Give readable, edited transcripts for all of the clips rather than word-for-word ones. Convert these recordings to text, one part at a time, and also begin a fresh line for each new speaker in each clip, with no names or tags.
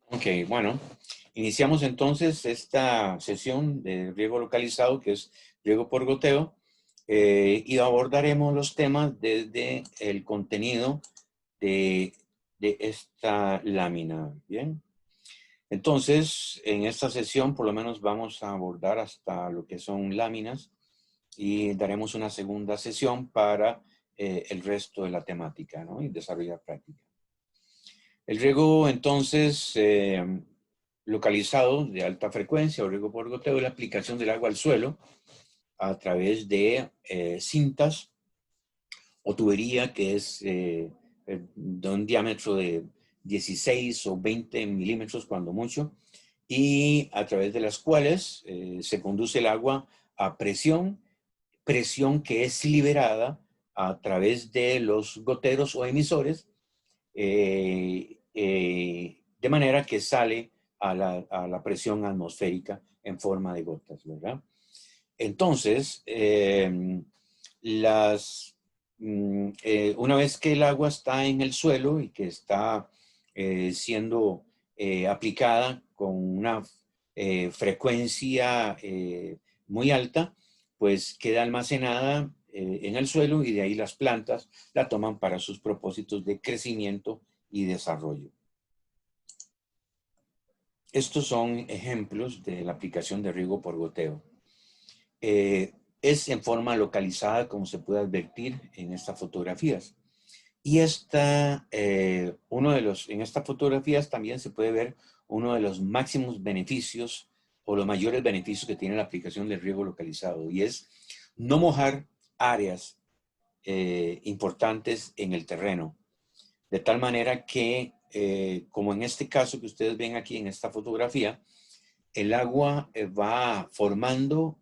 Ok, bueno, iniciamos entonces esta sesión de riego localizado, que es riego por goteo, y abordaremos los temas desde el contenido de, de esta lámina. Bien, entonces en esta sesión por lo menos vamos a abordar hasta lo que son láminas y daremos una segunda sesión para el resto de la temática, ¿no? Y desarrollar práctica. El riego, entonces, localizado de alta frecuencia o riego por goteo es la aplicación del agua al suelo a través de cintas o tubería que es de un diámetro de 16 o 20 milímetros cuando mucho, y a través de las cuales se conduce el agua a presión que es liberada a través de los goteros o emisores de manera que sale a la presión atmosférica en forma de gotas, ¿verdad? Entonces, una vez que el agua está en el suelo y que está siendo aplicada con una frecuencia muy alta, pues queda almacenada en el suelo y de ahí las plantas la toman para sus propósitos de crecimiento y desarrollo. Estos son ejemplos de la aplicación de riego por goteo. Es en forma localizada, como se puede advertir en estas fotografías. Y en estas fotografías también se puede ver uno de los máximos beneficios o los mayores beneficios que tiene la aplicación del riego localizado, y es no mojar áreas importantes en el terreno, de tal manera que, como en este caso que ustedes ven aquí en esta fotografía, el agua va formando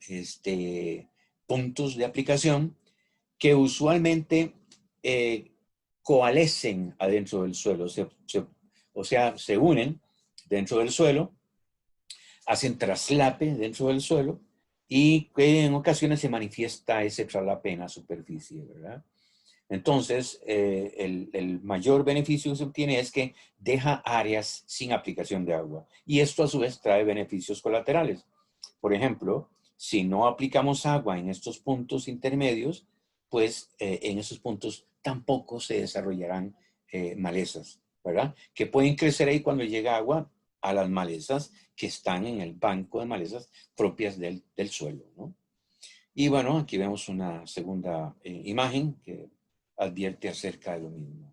puntos de aplicación que usualmente eh, coalescen adentro del suelo, o sea, se unen dentro del suelo, hacen traslape dentro del suelo y que en ocasiones se manifiesta ese traslape en la superficie, ¿verdad? Entonces, el mayor beneficio que se obtiene es que deja áreas sin aplicación de agua. Y esto a su vez trae beneficios colaterales. Por ejemplo, si no aplicamos agua en estos puntos intermedios, pues en esos puntos tampoco se desarrollarán malezas, ¿verdad? Que pueden crecer ahí cuando llega agua a las malezas que están en el banco de malezas propias del suelo, ¿no? Y bueno, aquí vemos una segunda imagen que advierte acerca de lo mismo.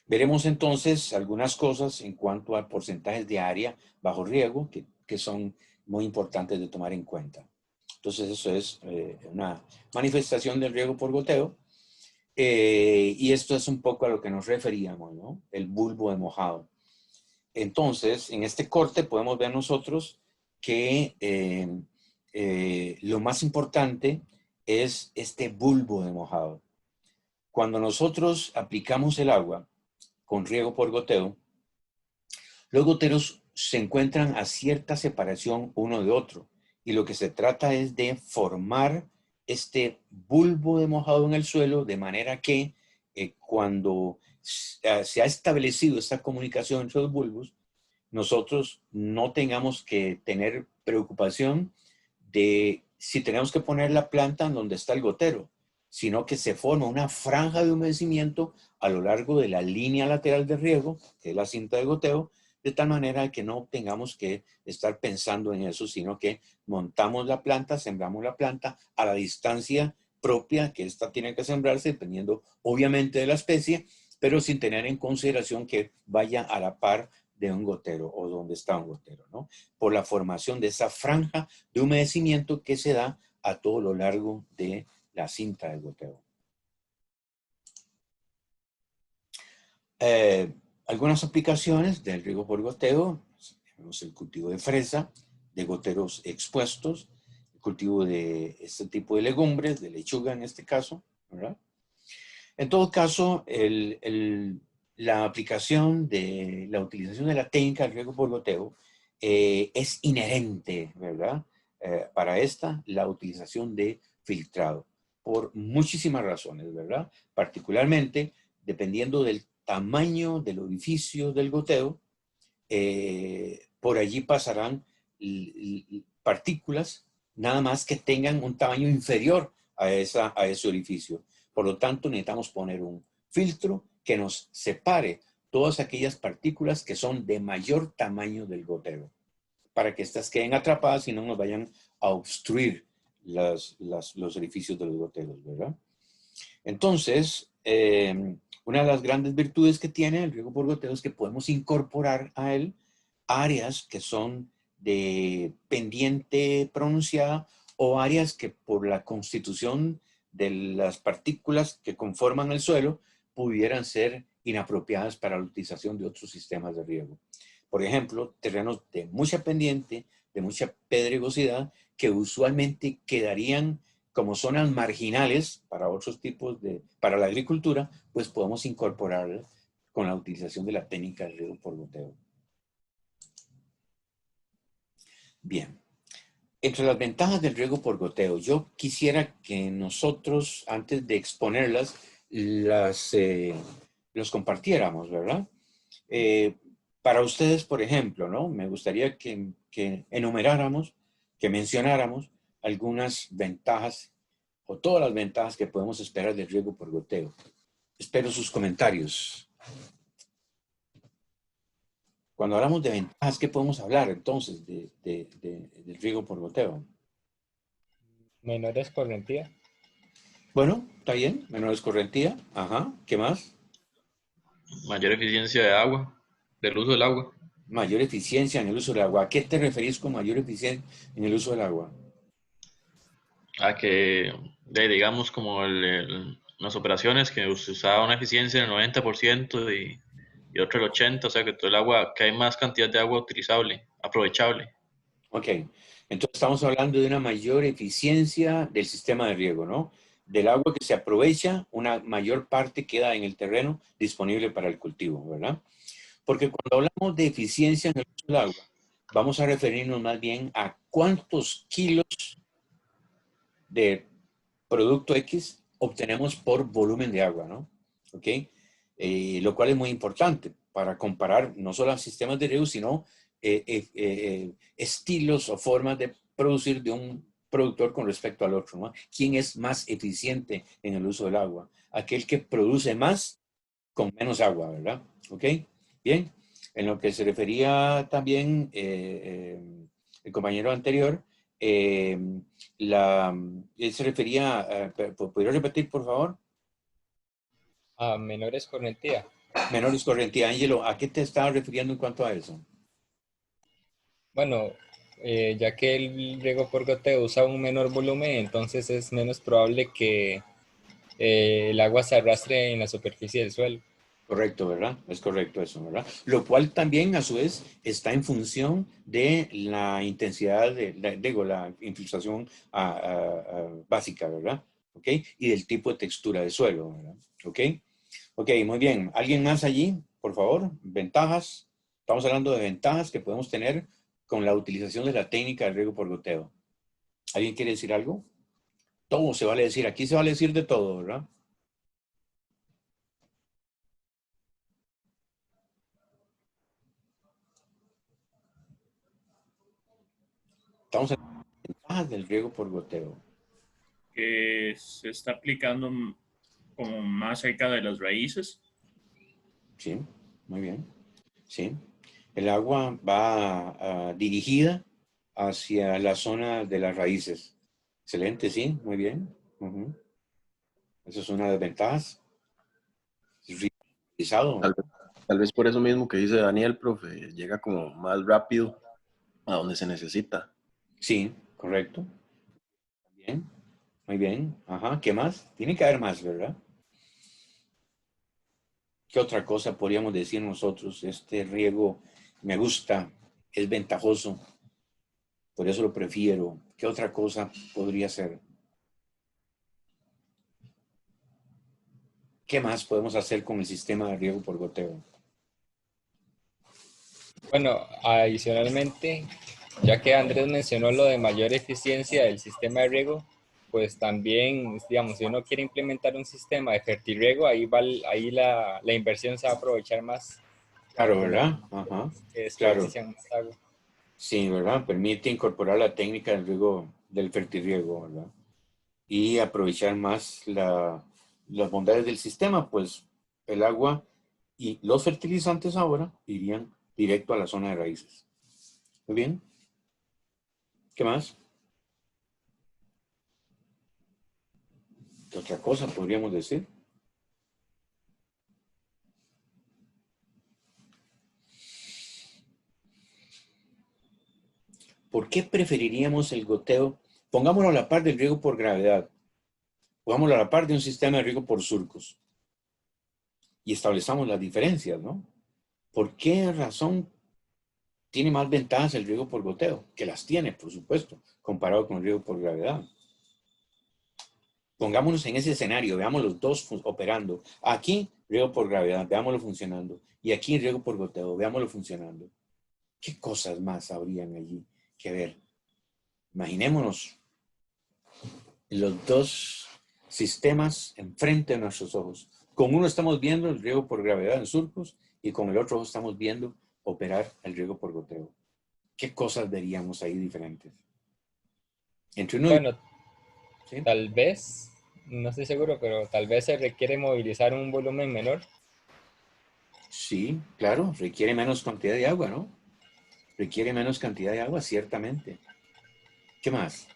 Veremos entonces algunas cosas en cuanto a porcentajes de área bajo riego que son muy importantes de tomar en cuenta. Entonces eso es una manifestación del riego por goteo, y esto es un poco a lo que nos referíamos, ¿no? El bulbo de mojado. Entonces, en este corte podemos ver nosotros que lo más importante es este bulbo de mojado. Cuando nosotros aplicamos el agua con riego por goteo, los goteros se encuentran a cierta separación uno de otro, y lo que se trata es de formar este bulbo de mojado en el suelo, de manera que cuando se ha establecido esta comunicación entre los bulbos, nosotros no tengamos que tener preocupación de si tenemos que poner la planta en donde está el gotero, sino que se forma una franja de humedecimiento a lo largo de la línea lateral de riego, que es la cinta de goteo, de tal manera que no tengamos que estar pensando en eso, sino que montamos la planta, sembramos la planta a la distancia propia que ésta tiene que sembrarse, dependiendo obviamente de la especie, pero sin tener en consideración que vaya a la par de un gotero o donde está un gotero, ¿no? Por la formación de esa franja de humedecimiento que se da a todo lo largo de la cinta de goteo. Eh, Algunas aplicaciones del riego por goteo, tenemos el cultivo de fresa, de goteros expuestos, el cultivo de este tipo de legumbres, de lechuga en este caso, ¿verdad? En todo caso, la aplicación de la utilización de la técnica del riego por goteo es inherente, ¿verdad? Para esta, la utilización de filtrado, por muchísimas razones, ¿verdad? Particularmente, dependiendo del tamaño del orificio del goteo, por allí pasarán partículas nada más que tengan un tamaño inferior a ese orificio. Por lo tanto, necesitamos poner un filtro que nos separe todas aquellas partículas que son de mayor tamaño del goteo, para que éstas queden atrapadas y no nos vayan a obstruir los orificios de los goteros, ¿verdad? Entonces, una de las grandes virtudes que tiene el riego por goteo es que podemos incorporar a él áreas que son de pendiente pronunciada o áreas que por la constitución de las partículas que conforman el suelo pudieran ser inapropiadas para la utilización de otros sistemas de riego. Por ejemplo, terrenos de mucha pendiente, de mucha pedregosidad, que usualmente quedarían como zonas marginales para otros tipos para la agricultura, pues podemos incorporarlas con la utilización de la técnica de riego por goteo. Bien, entre las ventajas del riego por goteo, yo quisiera que nosotros, antes de exponerlas, los compartiéramos, ¿verdad? Para ustedes, por ejemplo, ¿no? Me gustaría que enumeráramos, que mencionáramos algunas ventajas o todas las ventajas que podemos esperar del riego por goteo. Espero sus comentarios. Cuando hablamos de ventajas, ¿qué podemos hablar entonces del riego por goteo?
Menor escorrentía.
Bueno, está bien, menor escorrentía. Ajá, ¿qué más?
Mayor eficiencia de agua, del uso del agua.
Mayor eficiencia en el uso del agua. ¿A qué te referís con mayor eficiencia en el uso del agua?
A que, digamos, como las operaciones que se usaba una eficiencia del 90% y otro el 80%, o sea que todo el agua, que hay más cantidad de agua utilizable, aprovechable.
Ok, entonces estamos hablando de una mayor eficiencia del sistema de riego, ¿no? Del agua que se aprovecha, una mayor parte queda en el terreno disponible para el cultivo, ¿verdad? Porque cuando hablamos de eficiencia en el uso del agua, vamos a referirnos más bien a cuántos kilos de producto X obtenemos por volumen de agua, ¿no? ¿Ok? Lo cual es muy importante para comparar no solo sistemas de riego, sino estilos o formas de producir de un productor con respecto al otro, ¿no? ¿Quién es más eficiente en el uso del agua? Aquel que produce más con menos agua, ¿verdad? ¿Ok? Bien. En lo que se refería también el compañero anterior, eh, él se refería, ¿podría repetir, por favor?
A menor escorrentía.
Menores corriente. Ángelo, ¿a qué te estaba refiriendo en cuanto a eso?
Bueno, ya que el riego por goteo usa un menor volumen, entonces es menos probable que el agua se arrastre en la superficie del suelo.
Correcto, ¿verdad? Es correcto eso, ¿verdad? Lo cual también, a su vez, está en función de la intensidad, digo, la infiltración básica, ¿verdad? ¿Ok? Y del tipo de textura de suelo, ¿verdad? ¿Ok? Ok, muy bien. ¿Alguien más allí, por favor? Ventajas. Estamos hablando de ventajas que podemos tener con la utilización de la técnica de riego por goteo. ¿Alguien quiere decir algo? Todo se vale decir. Aquí se vale decir de todo, ¿verdad? Estamos hablando de ventajas del riego por goteo.
Que se está aplicando como más cerca de las raíces.
Sí, muy bien. Sí. El agua va dirigida hacia la zona de las raíces. Excelente, sí, muy bien. Ujú. Esa es una de las ventajas. Es reutilizado.
Tal vez por eso mismo que dice Daniel, profe, llega como más rápido a donde se necesita.
Sí, correcto. Bien, muy bien. Ajá, ¿qué más? Tiene que haber más, ¿verdad? ¿Qué otra cosa podríamos decir nosotros? Este riego me gusta, es ventajoso, por eso lo prefiero. ¿Qué otra cosa podría ser? ¿Qué más podemos hacer con el sistema de riego por goteo?
Bueno, adicionalmente, ya que Andrés mencionó lo de mayor eficiencia del sistema de riego, pues también, digamos, si uno quiere implementar un sistema de fertirriego, ahí la inversión se va a aprovechar más.
Claro,
con
¿verdad? Ajá,
que
claro.
desperdician más agua.
Sí, ¿verdad? Permite incorporar la técnica del riego, del fertirriego, ¿verdad? Y aprovechar más las bondades del sistema, pues el agua y los fertilizantes ahora irían directo a la zona de raíces. Muy bien. ¿Qué más? ¿Qué otra cosa podríamos decir? ¿Por qué preferiríamos el goteo? Pongámoslo a la par del riego por gravedad. Pongámoslo a la par de un sistema de riego por surcos. Y establezcamos las diferencias, ¿no? ¿Por qué razón tiene más ventajas el riego por goteo? Que las tiene, por supuesto, comparado con el riego por gravedad. Pongámonos en ese escenario, veamos los dos operando. Aquí, riego por gravedad, veámoslo funcionando. Y aquí, riego por goteo, veámoslo funcionando. ¿Qué cosas más habrían allí que ver? Imaginémonos los dos sistemas enfrente de nuestros ojos. Con uno estamos viendo el riego por gravedad en surcos y con el otro ojo estamos viendo operar el riego por goteo. ¿Qué cosas veríamos ahí diferentes? Entre uno y
Bueno,
¿sí?
tal vez, no estoy seguro, pero tal vez se requiere movilizar un volumen menor.
Sí, claro, requiere menos cantidad de agua, ¿no? Requiere menos cantidad de agua, ciertamente. ¿Qué más?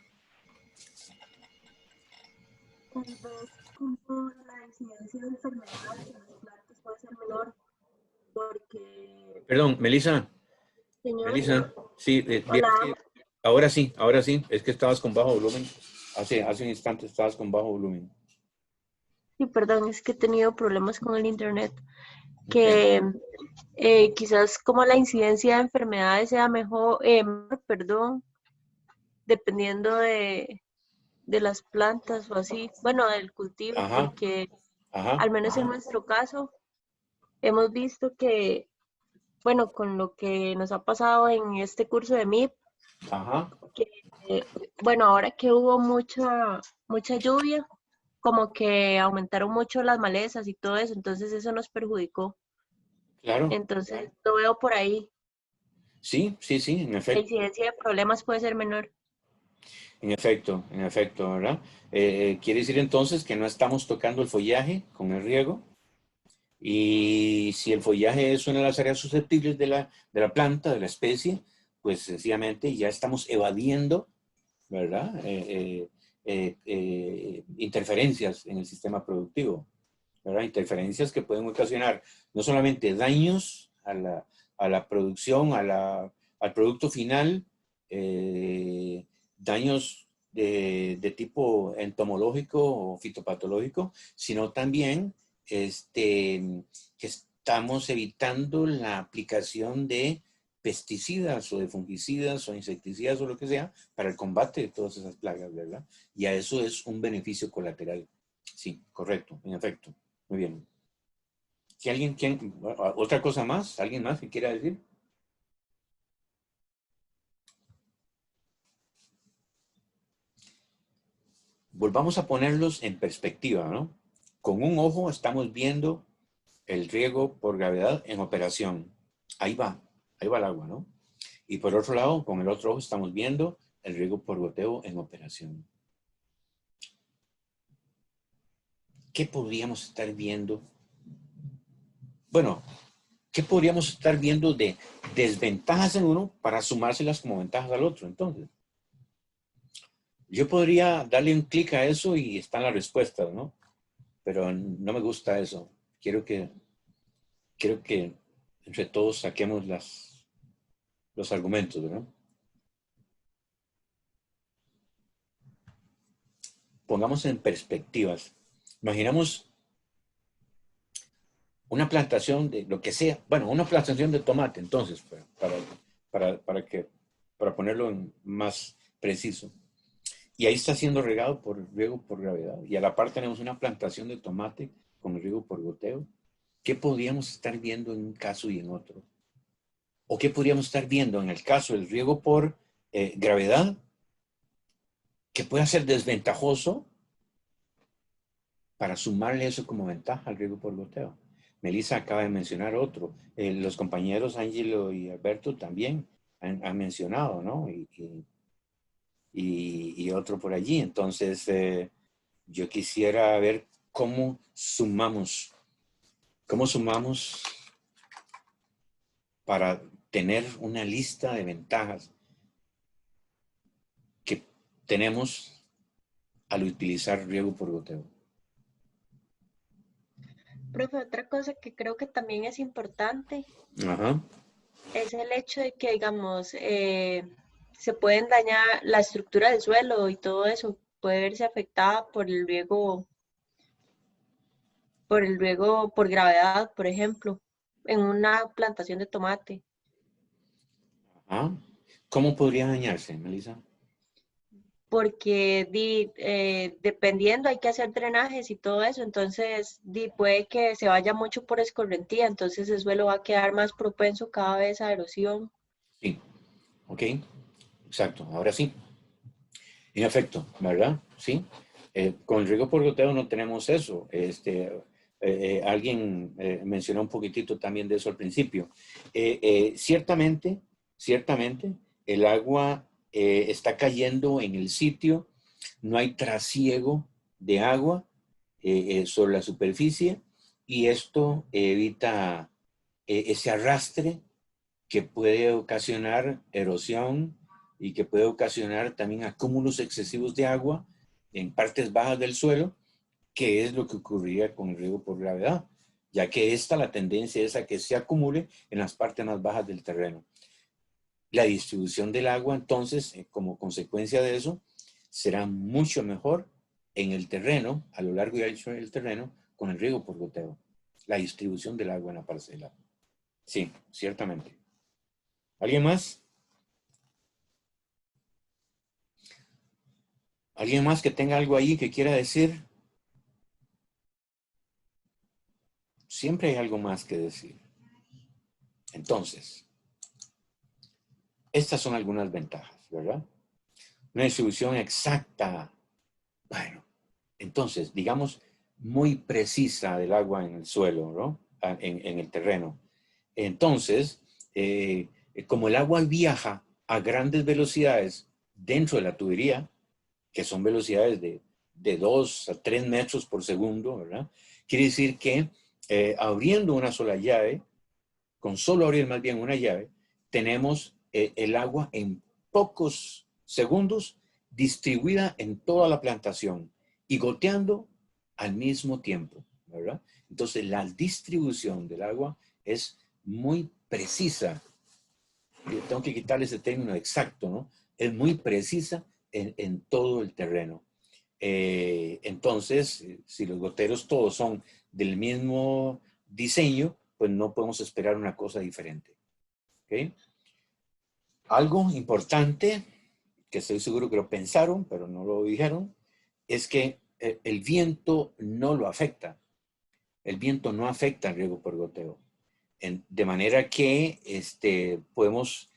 Tal vez como la incidencia de enfermedades en las plantas puede ser menor porque,
Perdón, Melissa,
señor,
Melissa, sí,
hola,
vieras que ahora sí, es que estabas con bajo volumen. Hace un instante estabas con bajo volumen.
sí, perdón, es que he tenido problemas con el internet,
Ok.
que quizás como la incidencia de enfermedades sea mejor, perdón, dependiendo de las plantas o así, bueno, del cultivo,
Ajá,
porque
ajá,
al menos en nuestro caso hemos visto que, bueno, con lo que nos ha pasado en este curso de MIP,
ajá.
que, bueno, ahora que hubo mucha lluvia, como que aumentaron mucho las malezas y todo eso, entonces eso nos perjudicó.
Claro.
Entonces lo veo por ahí.
Sí, sí, sí,
La incidencia de problemas puede ser menor.
en efecto, ¿verdad? Quiere decir entonces que no estamos tocando el follaje con el riego. Y si el follaje es una de las áreas susceptibles de la planta, de la especie, pues sencillamente ya estamos evadiendo, ¿verdad? Interferencias en el sistema productivo, ¿verdad? Interferencias que pueden ocasionar no solamente daños a la producción, al producto final, daños de tipo entomológico o fitopatológico, sino también que estamos evitando la aplicación de pesticidas o de fungicidas o insecticidas o lo que sea para el combate de todas esas plagas, ¿verdad? Y a eso es un beneficio colateral. Sí, correcto, en efecto. Muy bien. Si alguien, otra cosa más, alguien más que quiera decir. Volvamos a ponerlos en perspectiva, ¿no? Con un ojo estamos viendo el riego por gravedad en operación. Ahí va el agua, ¿no? Y por otro lado, con el otro ojo estamos viendo el riego por goteo en operación. ¿Qué podríamos estar viendo? Bueno, ¿qué podríamos estar viendo de desventajas en uno para sumárselas como ventajas al otro? Entonces, yo podría darle un clic a eso y están las respuestas, ¿no? Pero no me gusta eso. Quiero que entre todos saquemos los argumentos, ¿verdad? Pongamos en perspectivas. Imaginamos una plantación de lo que sea, bueno, una plantación de tomate, entonces, para ponerlo más preciso. Y ahí está siendo regado por riego por gravedad. Y a la par tenemos una plantación de tomate con riego por goteo. ¿Qué podríamos estar viendo en un caso y en otro? ¿O qué podríamos estar viendo en el caso del riego por gravedad que pueda ser desventajoso para sumarle eso como ventaja al riego por goteo? Melissa acaba de mencionar otro. Los compañeros Ángelo y Alberto también han mencionado, ¿no? Y otro por allí. Entonces, yo quisiera ver cómo sumamos para tener una lista de ventajas que tenemos al utilizar riego por goteo.
Profe, otra cosa que creo que también es importante
Ajá.
es el hecho de que, digamos, se pueden dañar la estructura del suelo y todo eso puede verse afectada por el riego, por gravedad, por ejemplo, en una plantación de tomate.
Ajá. ¿Cómo podría dañarse, Melissa?
Porque dependiendo hay que hacer drenajes y todo eso, entonces puede que se vaya mucho por escorrentía, entonces el suelo va a quedar más propenso cada vez a erosión.
Sí. Ok. Exacto. Ahora sí. En efecto, ¿verdad? Sí. Con el riego por goteo no tenemos eso. Alguien mencionó un poquitito también de eso al principio. Ciertamente, el agua está cayendo en el sitio, no hay trasiego de agua sobre la superficie y esto evita ese arrastre que puede ocasionar erosión y que puede ocasionar también acúmulos excesivos de agua en partes bajas del suelo, que es lo que ocurriría con el riego por gravedad, ya que la tendencia es a que se acumule en las partes más bajas del terreno. La distribución del agua, entonces, como consecuencia de eso, será mucho mejor en el terreno, a lo largo y ancho del terreno, con el riego por goteo. La distribución del agua en la parcela. Sí, ciertamente. ¿Alguien más? ¿Alguien más que tenga algo ahí que quiera decir? Siempre hay algo más que decir. Entonces, estas son algunas ventajas, ¿verdad? Una distribución exacta. Bueno, entonces, digamos, muy precisa del agua en el suelo, ¿no? En el terreno. Entonces, como el agua viaja a grandes velocidades dentro de la tubería, que son velocidades de 2 a 3 metros por segundo, ¿verdad? Quiere decir que abriendo una sola llave, con solo abrir más bien una llave, tenemos el agua en pocos segundos distribuida en toda la plantación y goteando al mismo tiempo, ¿verdad? Entonces la distribución del agua es muy precisa. Yo tengo que quitarle ese término exacto, ¿no? Es muy precisa en todo el terreno. Entonces, si los goteros todos son del mismo diseño, pues no podemos esperar una cosa diferente. ¿Okay? Algo importante, que estoy seguro que lo pensaron, pero no lo dijeron, es que el viento no lo afecta. El viento no afecta al riego por goteo. De manera que podemos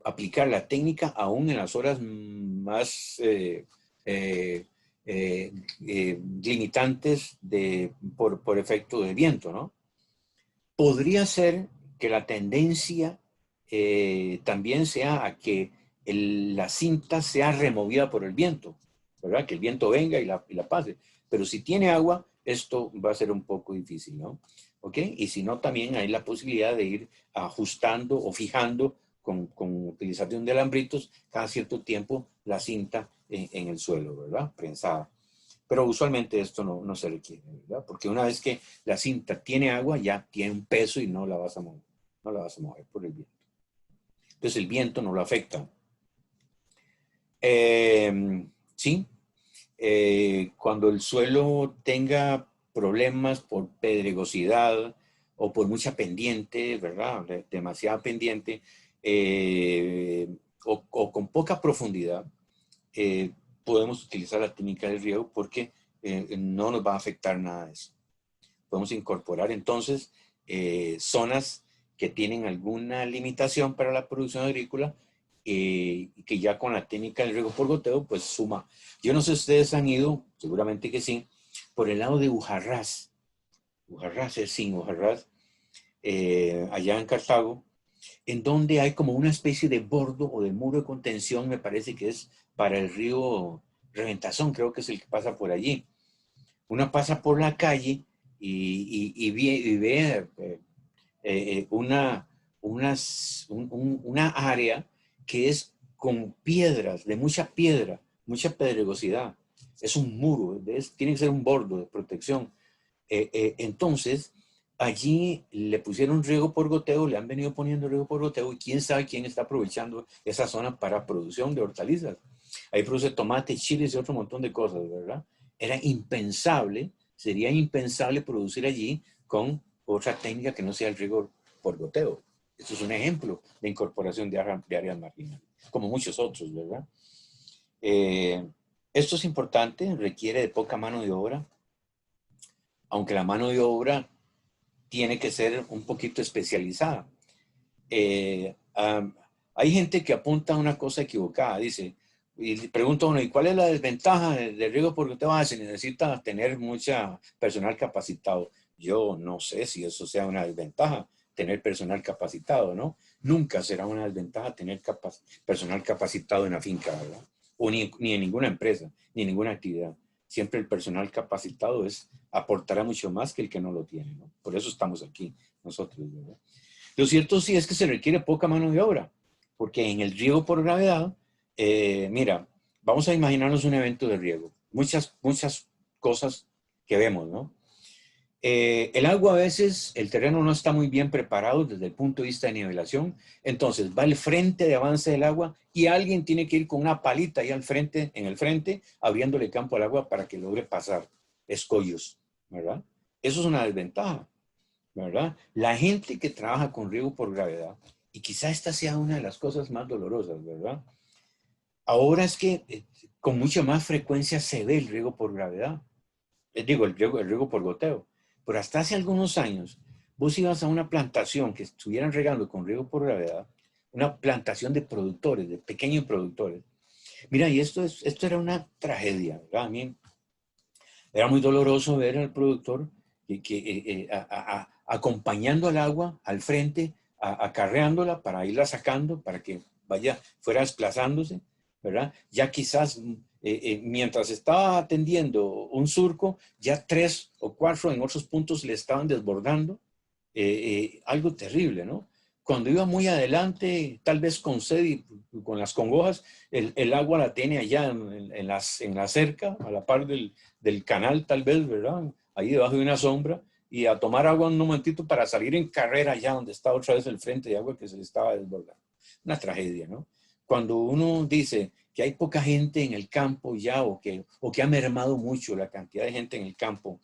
aplicar la técnica aún en las horas más limitantes por efecto de viento, ¿no? Podría ser que la tendencia también sea a que la cinta sea removida por el viento, ¿verdad? Que el viento venga y la pase. Pero si tiene agua, esto va a ser un poco difícil, ¿no? ¿Ok? Y si no, también hay la posibilidad de ir ajustando o fijando con utilización de alambritos cada cierto tiempo la cinta en el suelo, ¿verdad? Prensada. Pero usualmente esto no se requiere, ¿verdad? Porque una vez que la cinta tiene agua, ya tiene un peso y no la vas a mover. No la vas a mover por el viento. Entonces el viento no lo afecta. Sí. Cuando el suelo tenga problemas por pedregosidad o por mucha pendiente, ¿verdad? Demasiada pendiente, o con poca profundidad, podemos utilizar la técnica del riego porque no nos va a afectar nada de eso. Podemos incorporar entonces zonas que tienen alguna limitación para la producción agrícola y que ya con la técnica del riego por goteo pues suma. Yo no sé si ustedes han ido, seguramente que sí, por el lado de Ujarrás. Ujarrás es sin Ujarrás. allá en Cartago, en donde hay como una especie de bordo o de muro de contención, me parece que es para el río Reventazón, creo que es el que pasa por allí. Uno pasa por la calle y ve una área que es con piedras, de mucha piedra, mucha pedregosidad. Es un muro, tiene que ser un bordo de protección. Entonces, allí le pusieron riego por goteo, le han venido poniendo riego por goteo y quién sabe quién está aprovechando esa zona para producción de hortalizas. Ahí produce tomate, chiles y otro montón de cosas, ¿verdad? Era impensable, sería impensable producir allí con otra técnica que no sea el riego por goteo. Esto es un ejemplo de incorporación de áreas marginales, como muchos otros, ¿verdad? Esto es importante, requiere de poca mano de obra, aunque la mano de obra tiene que ser un poquito especializada. Hay gente que apunta a una cosa equivocada, dice, y pregunta uno, ¿y cuál es la desventaja del riego por goteo? Se necesita tener mucha personal capacitado. Yo no sé si eso sea una desventaja, tener personal capacitado, ¿no? Nunca será una desventaja tener personal capacitado en la finca, ¿verdad? O ni en ninguna empresa, ni en ninguna actividad. Siempre el personal capacitado aportará mucho más que el que no lo tiene, ¿no? Por eso estamos aquí nosotros, ¿verdad? Lo cierto sí es que se requiere poca mano de obra, porque en el riego por gravedad, mira, vamos a imaginarnos un evento de riego. Muchas cosas que vemos, ¿no? El agua a veces, el terreno no está muy bien preparado desde el punto de vista de nivelación, entonces va el frente de avance del agua y alguien tiene que ir con una palita ahí al frente, en el frente, abriéndole campo al agua para que logre pasar escollos, ¿verdad? Eso es una desventaja, ¿verdad? La gente que trabaja con riego por gravedad, y quizá esta sea una de las cosas más dolorosas, ¿verdad? Ahora es que con mucha más frecuencia se ve el riego por gravedad, digo, el riego por goteo. Pero hasta hace algunos años, vos ibas a una plantación que estuvieran regando con riego por gravedad, una plantación de productores, de pequeños productores. Mira, y esto era una tragedia, ¿verdad? A mí era muy doloroso ver al productor acompañando al agua al frente, acarreándola para irla sacando, para que fuera desplazándose, ¿verdad? Ya quizás mientras estaba atendiendo un surco, ya 3 o 4 en otros puntos le estaban desbordando. Algo terrible, ¿no? Cuando iba muy adelante, tal vez con sed y con las congojas, el agua la tiene allá en la cerca, a la par del canal tal vez, ¿verdad? Ahí debajo de una sombra, y a tomar agua un momentito para salir en carrera allá donde está otra vez el frente de agua que se le estaba desbordando. Una tragedia, ¿no? Cuando uno dice que hay poca gente en el campo ya o que ha mermado mucho la cantidad de gente en el campo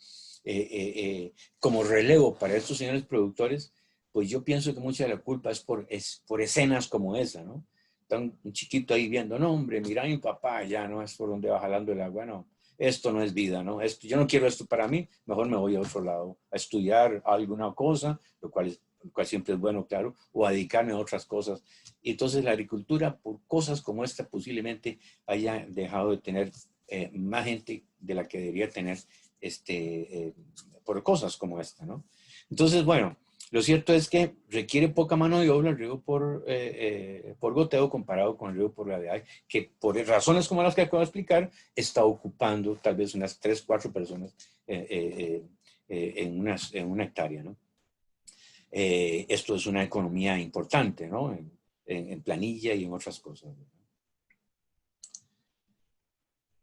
como relevo para estos señores productores, pues yo pienso que mucha de la culpa es por escenas como esa, ¿no? Están un chiquito ahí viendo, no hombre, mira a mi papá, ya no es por donde va jalando el agua, no. Esto no es vida, ¿no? Yo no quiero esto para mí, mejor me voy a otro lado, a estudiar alguna cosa, lo cual siempre es bueno, claro, o a dedicarme a otras cosas. Y entonces la agricultura, por cosas como esta, posiblemente haya dejado de tener más gente de la que debería tener por cosas como esta, ¿no? Entonces, bueno, lo cierto es que requiere poca mano de obra el riego por goteo comparado con el riego por gravedad, que por razones como las que acabo de explicar, está ocupando tal vez unas 3, 4 personas en una hectárea, ¿no? Esto es una economía importante, ¿no? En planilla y en otras cosas, ¿no?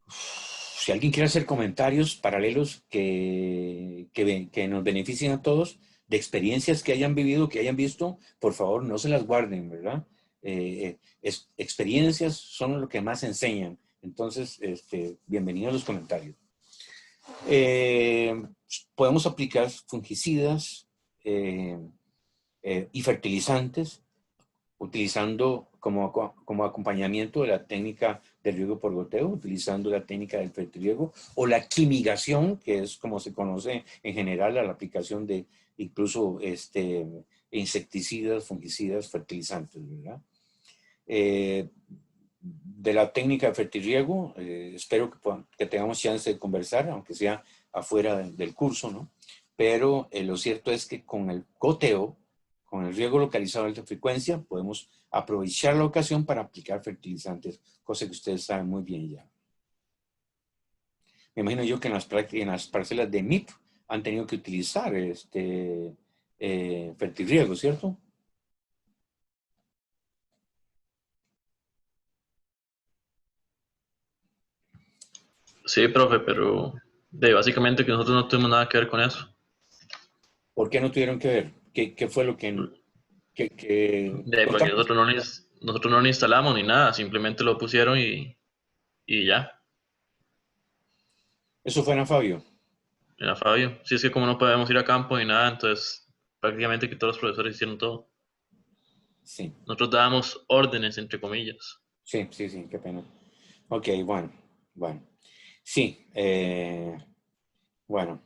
Si alguien quiere hacer comentarios paralelos que nos beneficien a todos, de experiencias que hayan vivido, que hayan visto, por favor, no se las guarden, ¿verdad? Experiencias son lo que más enseñan. Entonces, bienvenidos a los comentarios. Podemos aplicar fungicidas y fertilizantes utilizando como acompañamiento de la técnica del riego por goteo, utilizando la técnica del fertiriego o la quimigación, que es como se conoce en general a la aplicación de incluso insecticidas, fungicidas, fertilizantes, ¿verdad? De la técnica de fertiriego, espero que tengamos chance de conversar, aunque sea afuera del curso, ¿no? Pero lo cierto es que con el goteo Con el riego localizado de alta frecuencia podemos aprovechar la ocasión para aplicar fertilizantes, cosa que ustedes saben muy bien ya. Me imagino yo que en las parcelas de MIP han tenido que utilizar fertirriego, ¿cierto?
Sí, profe, pero básicamente que nosotros no tuvimos nada que ver con eso.
¿Por qué no tuvieron que ver? ¿Qué fue lo que
Porque
contamos?
nosotros no lo instalamos ni nada, simplemente lo pusieron y ya.
Eso fue en Fabio.
Era Fabio. Si es que como no podemos ir a campo ni nada, entonces prácticamente que todos los profesores hicieron todo.
Sí,
Nosotros dábamos órdenes, entre comillas.
sí, qué pena. Ok, bueno. Sí, bueno.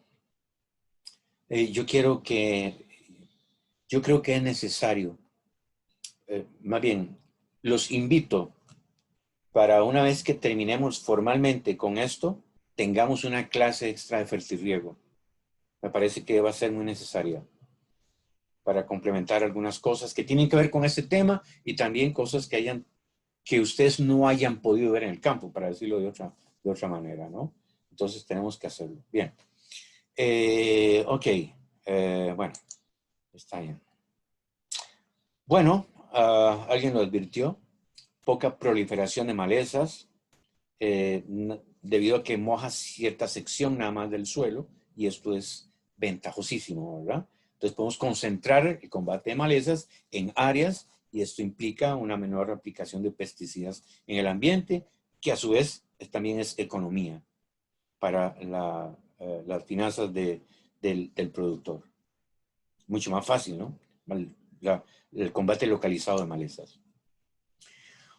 Yo creo que es necesario, más bien, los invito para una vez que terminemos formalmente con esto, tengamos una clase extra de fertirriego. Me parece que va a ser muy necesaria para complementar algunas cosas que tienen que ver con ese tema y también cosas que ustedes no hayan podido ver en el campo, para decirlo de otra manera, ¿no? Entonces tenemos que hacerlo. Bien. Ok. Bueno, está bien. Bueno, alguien lo advirtió. Poca proliferación de malezas debido a que moja cierta sección nada más del suelo y esto es ventajosísimo, ¿verdad? Entonces podemos concentrar el combate de malezas en áreas y esto implica una menor aplicación de pesticidas en el ambiente, que a su vez también es economía para las finanzas del productor. Mucho más fácil, ¿no? El combate localizado de malezas.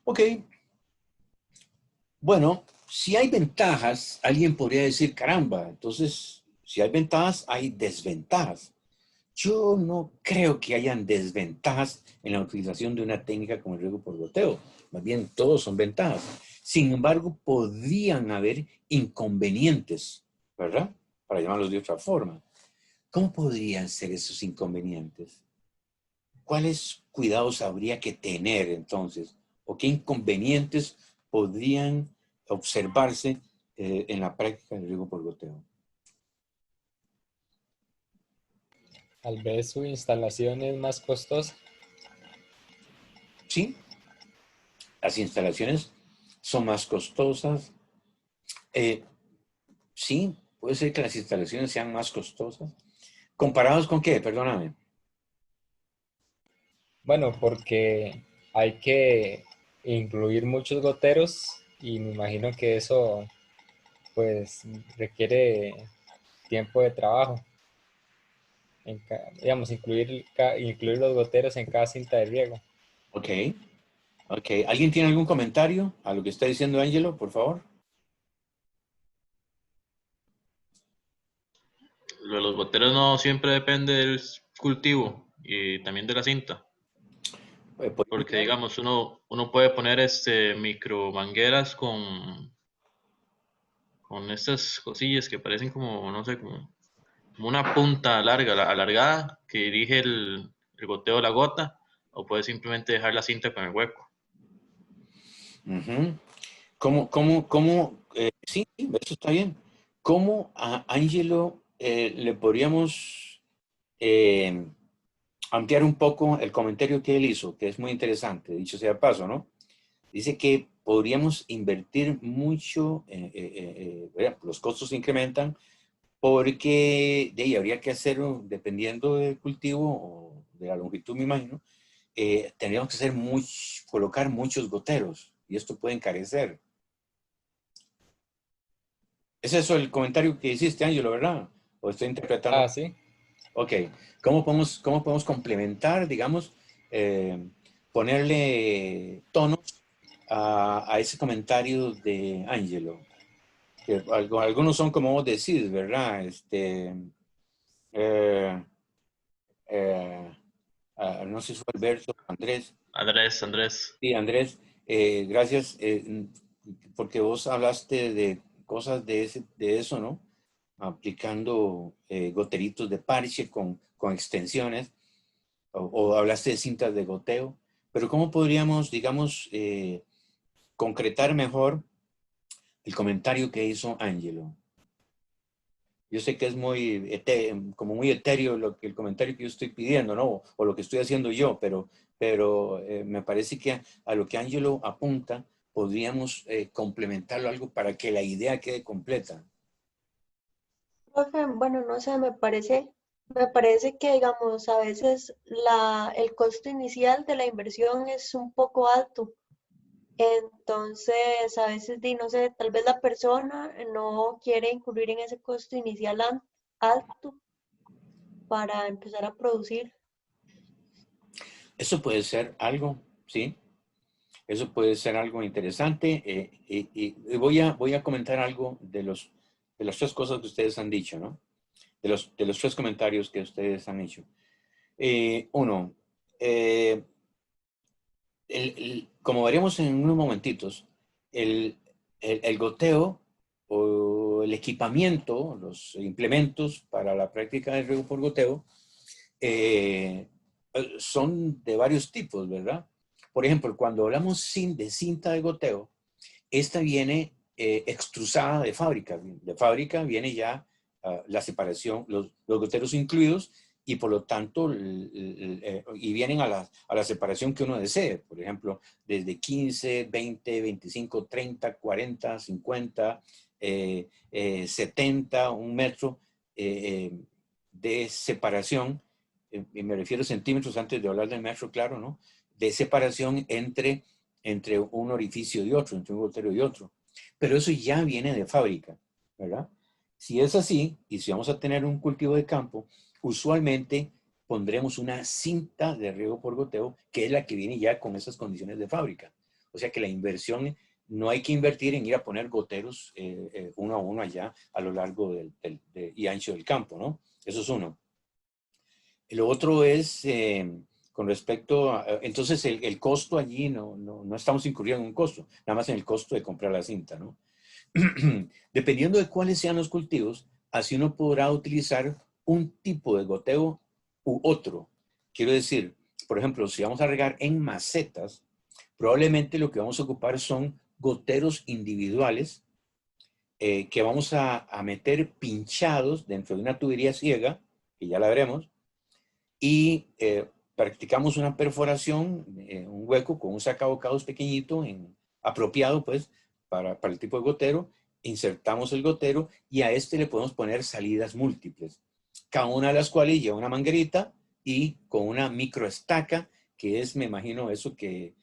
Ok. Bueno, si hay ventajas, alguien podría decir, caramba, entonces, si hay ventajas, hay desventajas. Yo no creo que hayan desventajas en la utilización de una técnica como el riego por goteo. Más bien, todos son ventajas. Sin embargo, podrían haber inconvenientes, ¿verdad? Para llamarlos de otra forma. ¿Cómo podrían ser esos inconvenientes? ¿Cuáles cuidados habría que tener entonces? ¿O qué inconvenientes podrían observarse en la práctica del riego por goteo?
Tal vez su instalación es más costosa.
Sí, las instalaciones son más costosas. Sí, puede ser que las instalaciones sean más costosas. ¿Comparados con qué? Perdóname.
Bueno, porque hay que incluir muchos goteros y me imagino que eso pues requiere tiempo de trabajo. Digamos, incluir los goteros en cada cinta de riego.
Ok, ok. ¿Alguien tiene algún comentario a lo que está diciendo Ángelo, por favor?
Lo de los goteros no siempre depende del cultivo y también de la cinta. Porque digamos, uno puede poner micro mangueras con estas cosillas que parecen como, no sé, como una punta larga, alargada, que dirige el goteo de la gota, o puede simplemente dejar la cinta con el hueco.
Uh-huh. Sí, eso está bien. ¿Cómo a Angelo le podríamos ampliar un poco el comentario que él hizo, que es muy interesante, dicho sea de paso, ¿no? Dice que podríamos invertir mucho, los costos se incrementan porque de ahí habría que hacerlo, dependiendo del cultivo o de la longitud, me imagino, tendríamos que colocar muchos goteros y esto puede encarecer. ¿Es eso el comentario que hiciste, Ángelo, verdad? ¿O estoy interpretando?
Ah, sí.
Ok. ¿Cómo podemos complementar, digamos, ponerle tonos a ese comentario de Ángelo? Que algunos son como vos decís, ¿verdad? Eh, eh, no sé si fue Alberto, Andrés.
Andrés.
Sí, Andrés, gracias, porque vos hablaste de cosas de eso, ¿no? Aplicando goteritos de parche con extensiones. o hablaste de cintas de goteo, pero ¿cómo podríamos, digamos, concretar mejor el comentario que hizo Ángelo? Yo sé que es como muy etéreo el comentario que yo estoy pidiendo, ¿no? O lo que estoy haciendo yo, pero me parece que a lo que Ángelo apunta, podríamos complementarlo algo para que la idea quede completa.
Profe, bueno, no sé, me parece que, digamos, a veces el costo inicial de la inversión es un poco alto. Entonces, a veces, no sé, tal vez la persona no quiere incurrir en ese costo inicial alto para empezar a producir.
Eso puede ser algo, ¿sí? Eso puede ser algo interesante. Y voy a comentar algo de las tres cosas que ustedes han dicho, ¿no? De los tres comentarios que ustedes han hecho. Uno, como veremos en unos momentitos, el goteo o el equipamiento, los implementos para la práctica del riego por goteo, son de varios tipos, ¿verdad? Por ejemplo, cuando hablamos de cinta de goteo, esta viene extrusada de fábrica. De fábrica viene ya la separación, los goteros incluidos, y por lo tanto, y vienen a la separación que uno desee. Por ejemplo, desde 15, 20, 25, 30, 40, 50, 70, un metro de separación, y me refiero a centímetros antes de hablar del metro, claro, ¿no? De separación entre un orificio y otro, entre un gotero y otro. Pero eso ya viene de fábrica, ¿verdad? Si es así, y si vamos a tener un cultivo de campo, usualmente pondremos una cinta de riego por goteo, que es la que viene ya con esas condiciones de fábrica. O sea que la inversión, no hay que invertir en ir a poner goteros uno a uno allá a lo largo y ancho del campo, ¿no? Eso es uno. Lo otro es, con respecto a, entonces el costo allí, no estamos incurriendo en un costo, nada más en el costo de comprar la cinta, ¿no? Dependiendo de cuáles sean los cultivos, así uno podrá utilizar un tipo de goteo u otro. Quiero decir, por ejemplo, si vamos a regar en macetas, probablemente lo que vamos a ocupar son goteros individuales que vamos a meter pinchados dentro de una tubería ciega, que ya la veremos, y practicamos una perforación, un hueco con un sacabocados pequeñito, apropiado pues para el tipo de gotero, insertamos el gotero y a este le podemos poner salidas múltiples, cada una de las cuales lleva una manguerita y con una microestaca, que es, me imagino, eso que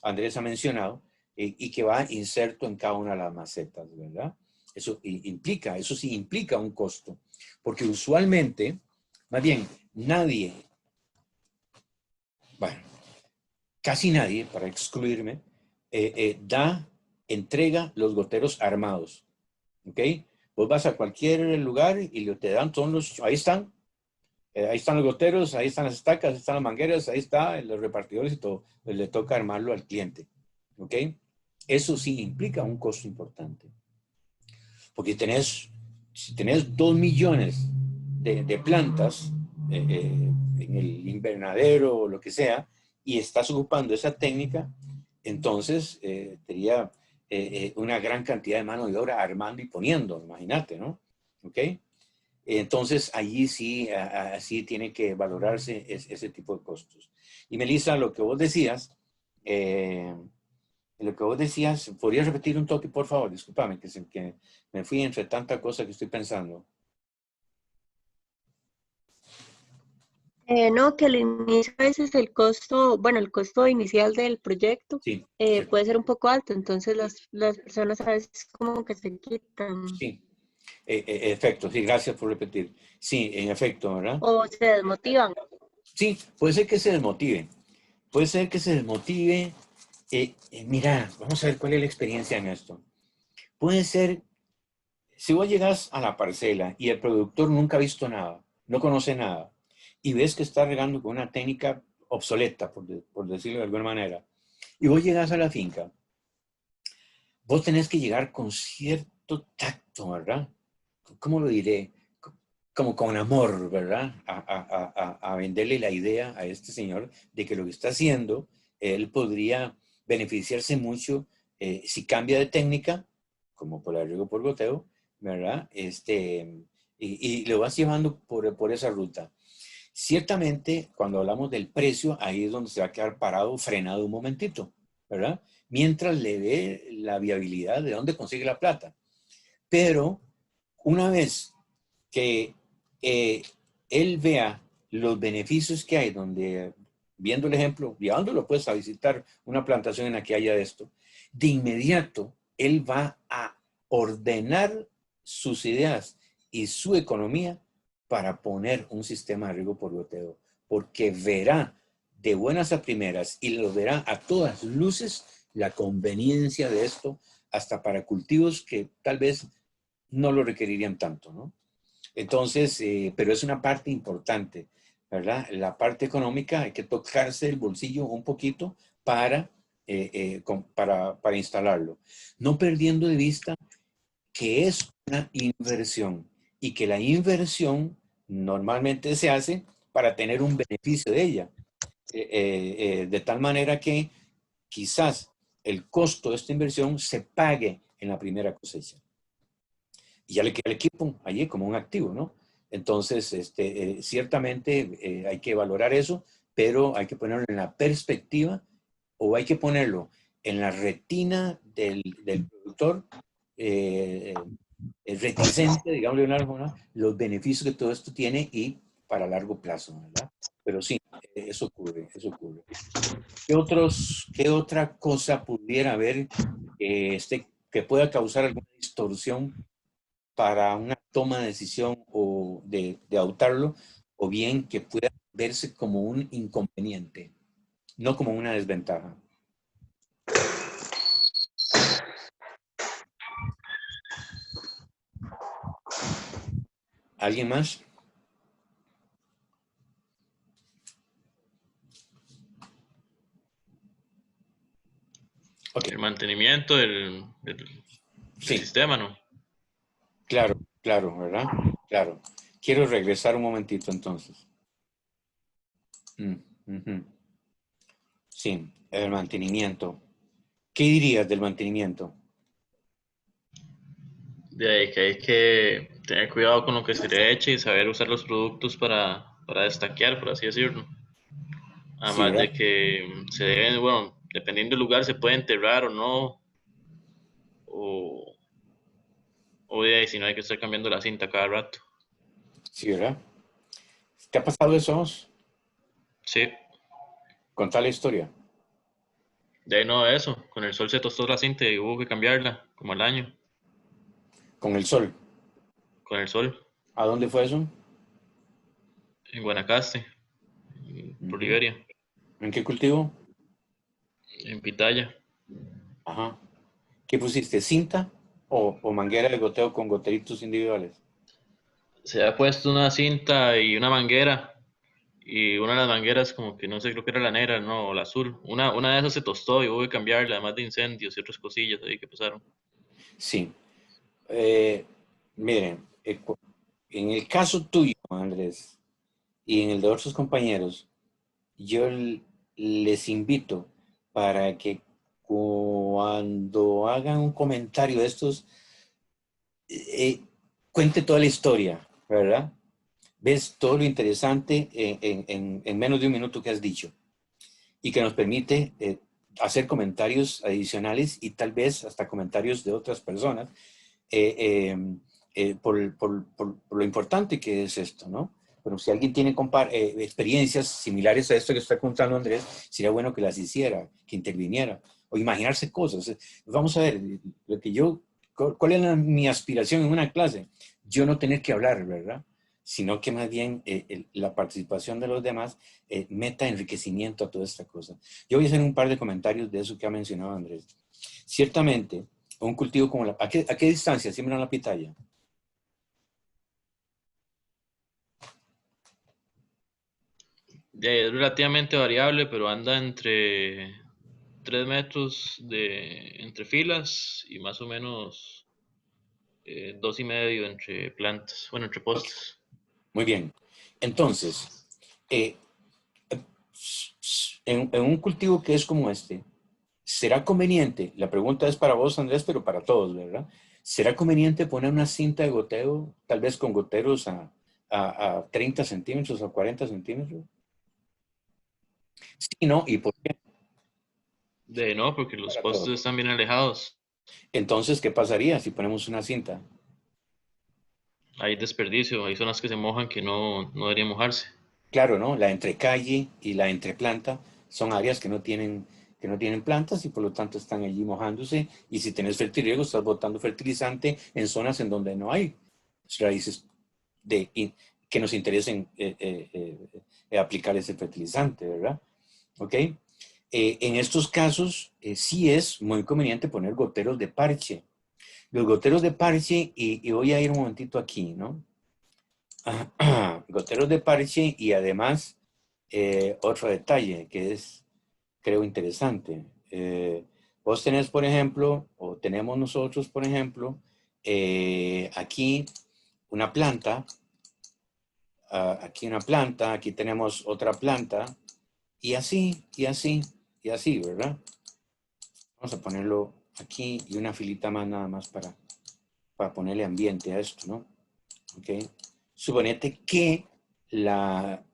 Andrés ha mencionado, y que va inserto en cada una de las macetas, ¿verdad? Eso sí implica un costo, porque usualmente, más bien, nadie, bueno, casi nadie, para excluirme, entrega los goteros armados, ¿ok? Vos vas a cualquier lugar y te dan todos ahí están los goteros, ahí están las estacas, ahí están las mangueras, ahí están los repartidores y todo. Pues le toca armarlo al cliente, ¿ok? Eso sí implica un costo importante. Porque si tenés 2 millones de plantas en el invernadero o lo que sea, y estás ocupando esa técnica, entonces sería una gran cantidad de mano de obra armando y poniendo, imagínate, ¿no? ¿Ok? Entonces, allí sí, así tiene que valorarse ese tipo de costos. Y Melissa, lo que vos decías, ¿podrías repetir un toque, por favor? Discúlpame, que me fui entre tanta cosa que estoy pensando.
No, que al inicio a veces el costo, bueno, el costo inicial del proyecto
Sí,
puede ser un poco alto, entonces las personas a veces como que se quitan
sí. Efecto, sí, gracias por repetir. Sí, en efecto, ¿verdad?
o se desmotivan.
Sí, puede ser que se desmotive. Puede ser que se desmotive. Mira, vamos a ver cuál es la experiencia en esto. Puede ser, si vos llegas a la parcela y el productor nunca ha visto nada, no conoce nada, y ves que está regando con una técnica obsoleta, por decirlo de alguna manera, y vos llegas a la finca, vos tenés que llegar con cierto tacto, ¿verdad? ¿Cómo lo diré? como con amor, ¿verdad? A venderle la idea a este señor de que lo que está haciendo, él podría beneficiarse mucho si cambia de técnica, como por el riego por goteo, ¿verdad? Y lo vas llevando por esa ruta. Ciertamente, cuando hablamos del precio, ahí es donde se va a quedar parado, frenado un momentito, ¿verdad? Mientras le dé la viabilidad de dónde consigue la plata. Pero una vez que él vea los beneficios que hay, donde, viendo el ejemplo, llevándolo pues a visitar una plantación en la que haya esto, de inmediato él va a ordenar sus ideas y su economía para poner un sistema de riego por goteo, porque verá de buenas a primeras y lo verá a todas luces la conveniencia de esto, hasta para cultivos que tal vez no lo requerirían tanto, ¿no? Entonces, pero es una parte importante, ¿verdad? La parte económica hay que tocarse el bolsillo un poquito para instalarlo. No perdiendo de vista que es una inversión y que la inversión normalmente se hace para tener un beneficio de ella. De tal manera que quizás el costo de esta inversión se pague en la primera cosecha. Y ya le queda el equipo allí como un activo, ¿no? Entonces, ciertamente hay que valorar eso, pero hay que ponerlo en la perspectiva o hay que ponerlo en la retina del productor reticente, digamos de una forma, los beneficios que todo esto tiene y para largo plazo, ¿verdad? Pero sí, eso ocurre, eso ocurre. ¿Qué otra cosa pudiera haber que pueda causar alguna distorsión para una toma de decisión o de adoptarlo, o bien que pueda verse como un inconveniente, no como una desventaja? ¿Alguien más? Okay.
El mantenimiento del
Sí,
sistema, ¿no?
claro, claro, ¿verdad? Claro. Quiero regresar un momentito entonces. Ujú. Sí, el mantenimiento. ¿Qué dirías del mantenimiento?
De ahí que hay que tener cuidado con lo que se le eche y saber usar los productos para destaquear, por así decirlo.
Sí,
Además
¿verdad?
de que se deben, bueno, dependiendo del lugar, se puede enterrar o no, o, o de ahí, si no hay que estar cambiando la cinta cada rato.
Sí, ¿verdad? ¿Te ha pasado eso, vos?
Sí,
Contá la historia.
de ahí no eso, con el sol se tostó la cinta y hubo que cambiarla, como al año,
Con el sol.
con el sol,
¿A dónde fue eso?
en Guanacaste, por
Ujú.
Liberia,
¿En qué cultivo?
en Pitaya.
Ajá. ¿Qué pusiste? ¿Cinta o manguera de goteo con goteritos individuales?
Se ha puesto una cinta y una manguera, y una de las mangueras como que no sé, creo que era la negra, no, o la azul. Una de esas se tostó y hubo que cambiarla, además de incendios y otras cosillas ahí que pasaron.
Sí. Miren, en el caso tuyo, Andrés, y en el de otros compañeros, yo les invito para que cuando hagan un comentario de estos, eh, cuente toda la historia, ¿verdad? Ves todo lo interesante en menos de un minuto que has dicho y que nos permite hacer comentarios adicionales y tal vez hasta comentarios de otras personas eh, por lo importante que es esto, ¿no? Pero si alguien tiene experiencias similares a esto que está contando Andrés, sería bueno que las hiciera, que interviniera, o imaginarse cosas. Vamos a ver, lo que ¿cuál es mi aspiración en una clase? Yo no tener que hablar, ¿verdad? Sino que más bien la participación de los demás meta enriquecimiento a toda esta cosa. Yo voy a hacer un par de comentarios de eso que ha mencionado Andrés. Ciertamente, un cultivo como ¿a qué distancia siembran la pitaya?
Es relativamente variable, pero anda entre 3 metros entre filas y más o menos 2,5 entre plantas, bueno, entre
Ok,
postes.
Muy bien. Entonces, en un cultivo que es como este, ¿será conveniente? La pregunta es para vos, Andrés, pero para todos, ¿verdad? ¿Será conveniente poner una cinta de goteo, tal vez con goteros a 30 centímetros o 40 centímetros? Sí, no, ¿y por qué?
De no, porque los
Para
postes
todos.
están bien alejados.
Entonces, ¿qué pasaría si ponemos una cinta?
Hay desperdicio, hay zonas que se mojan que no deberían mojarse.
Claro, ¿no? La entrecalle y la entreplanta son áreas que no tienen plantas y por lo tanto están allí mojándose. Y si tenés fertirriego, estás botando fertilizante en zonas en donde no hay raíces que nos interesen aplicar ese fertilizante, ¿verdad? ¿Ok? En estos casos, sí es muy conveniente poner goteros de parche. Los goteros de parche, y voy a ir un momentito aquí, ¿no? Goteros de parche y además otro detalle que es, creo, interesante. Vos tenés, por ejemplo, o tenemos nosotros, por ejemplo, aquí una planta, aquí una planta, aquí tenemos otra planta, y así, y así, y así, ¿verdad? Vamos a ponerlo aquí y una filita más nada más para ponerle ambiente a esto, ¿no? ¿Ok? Suponete que la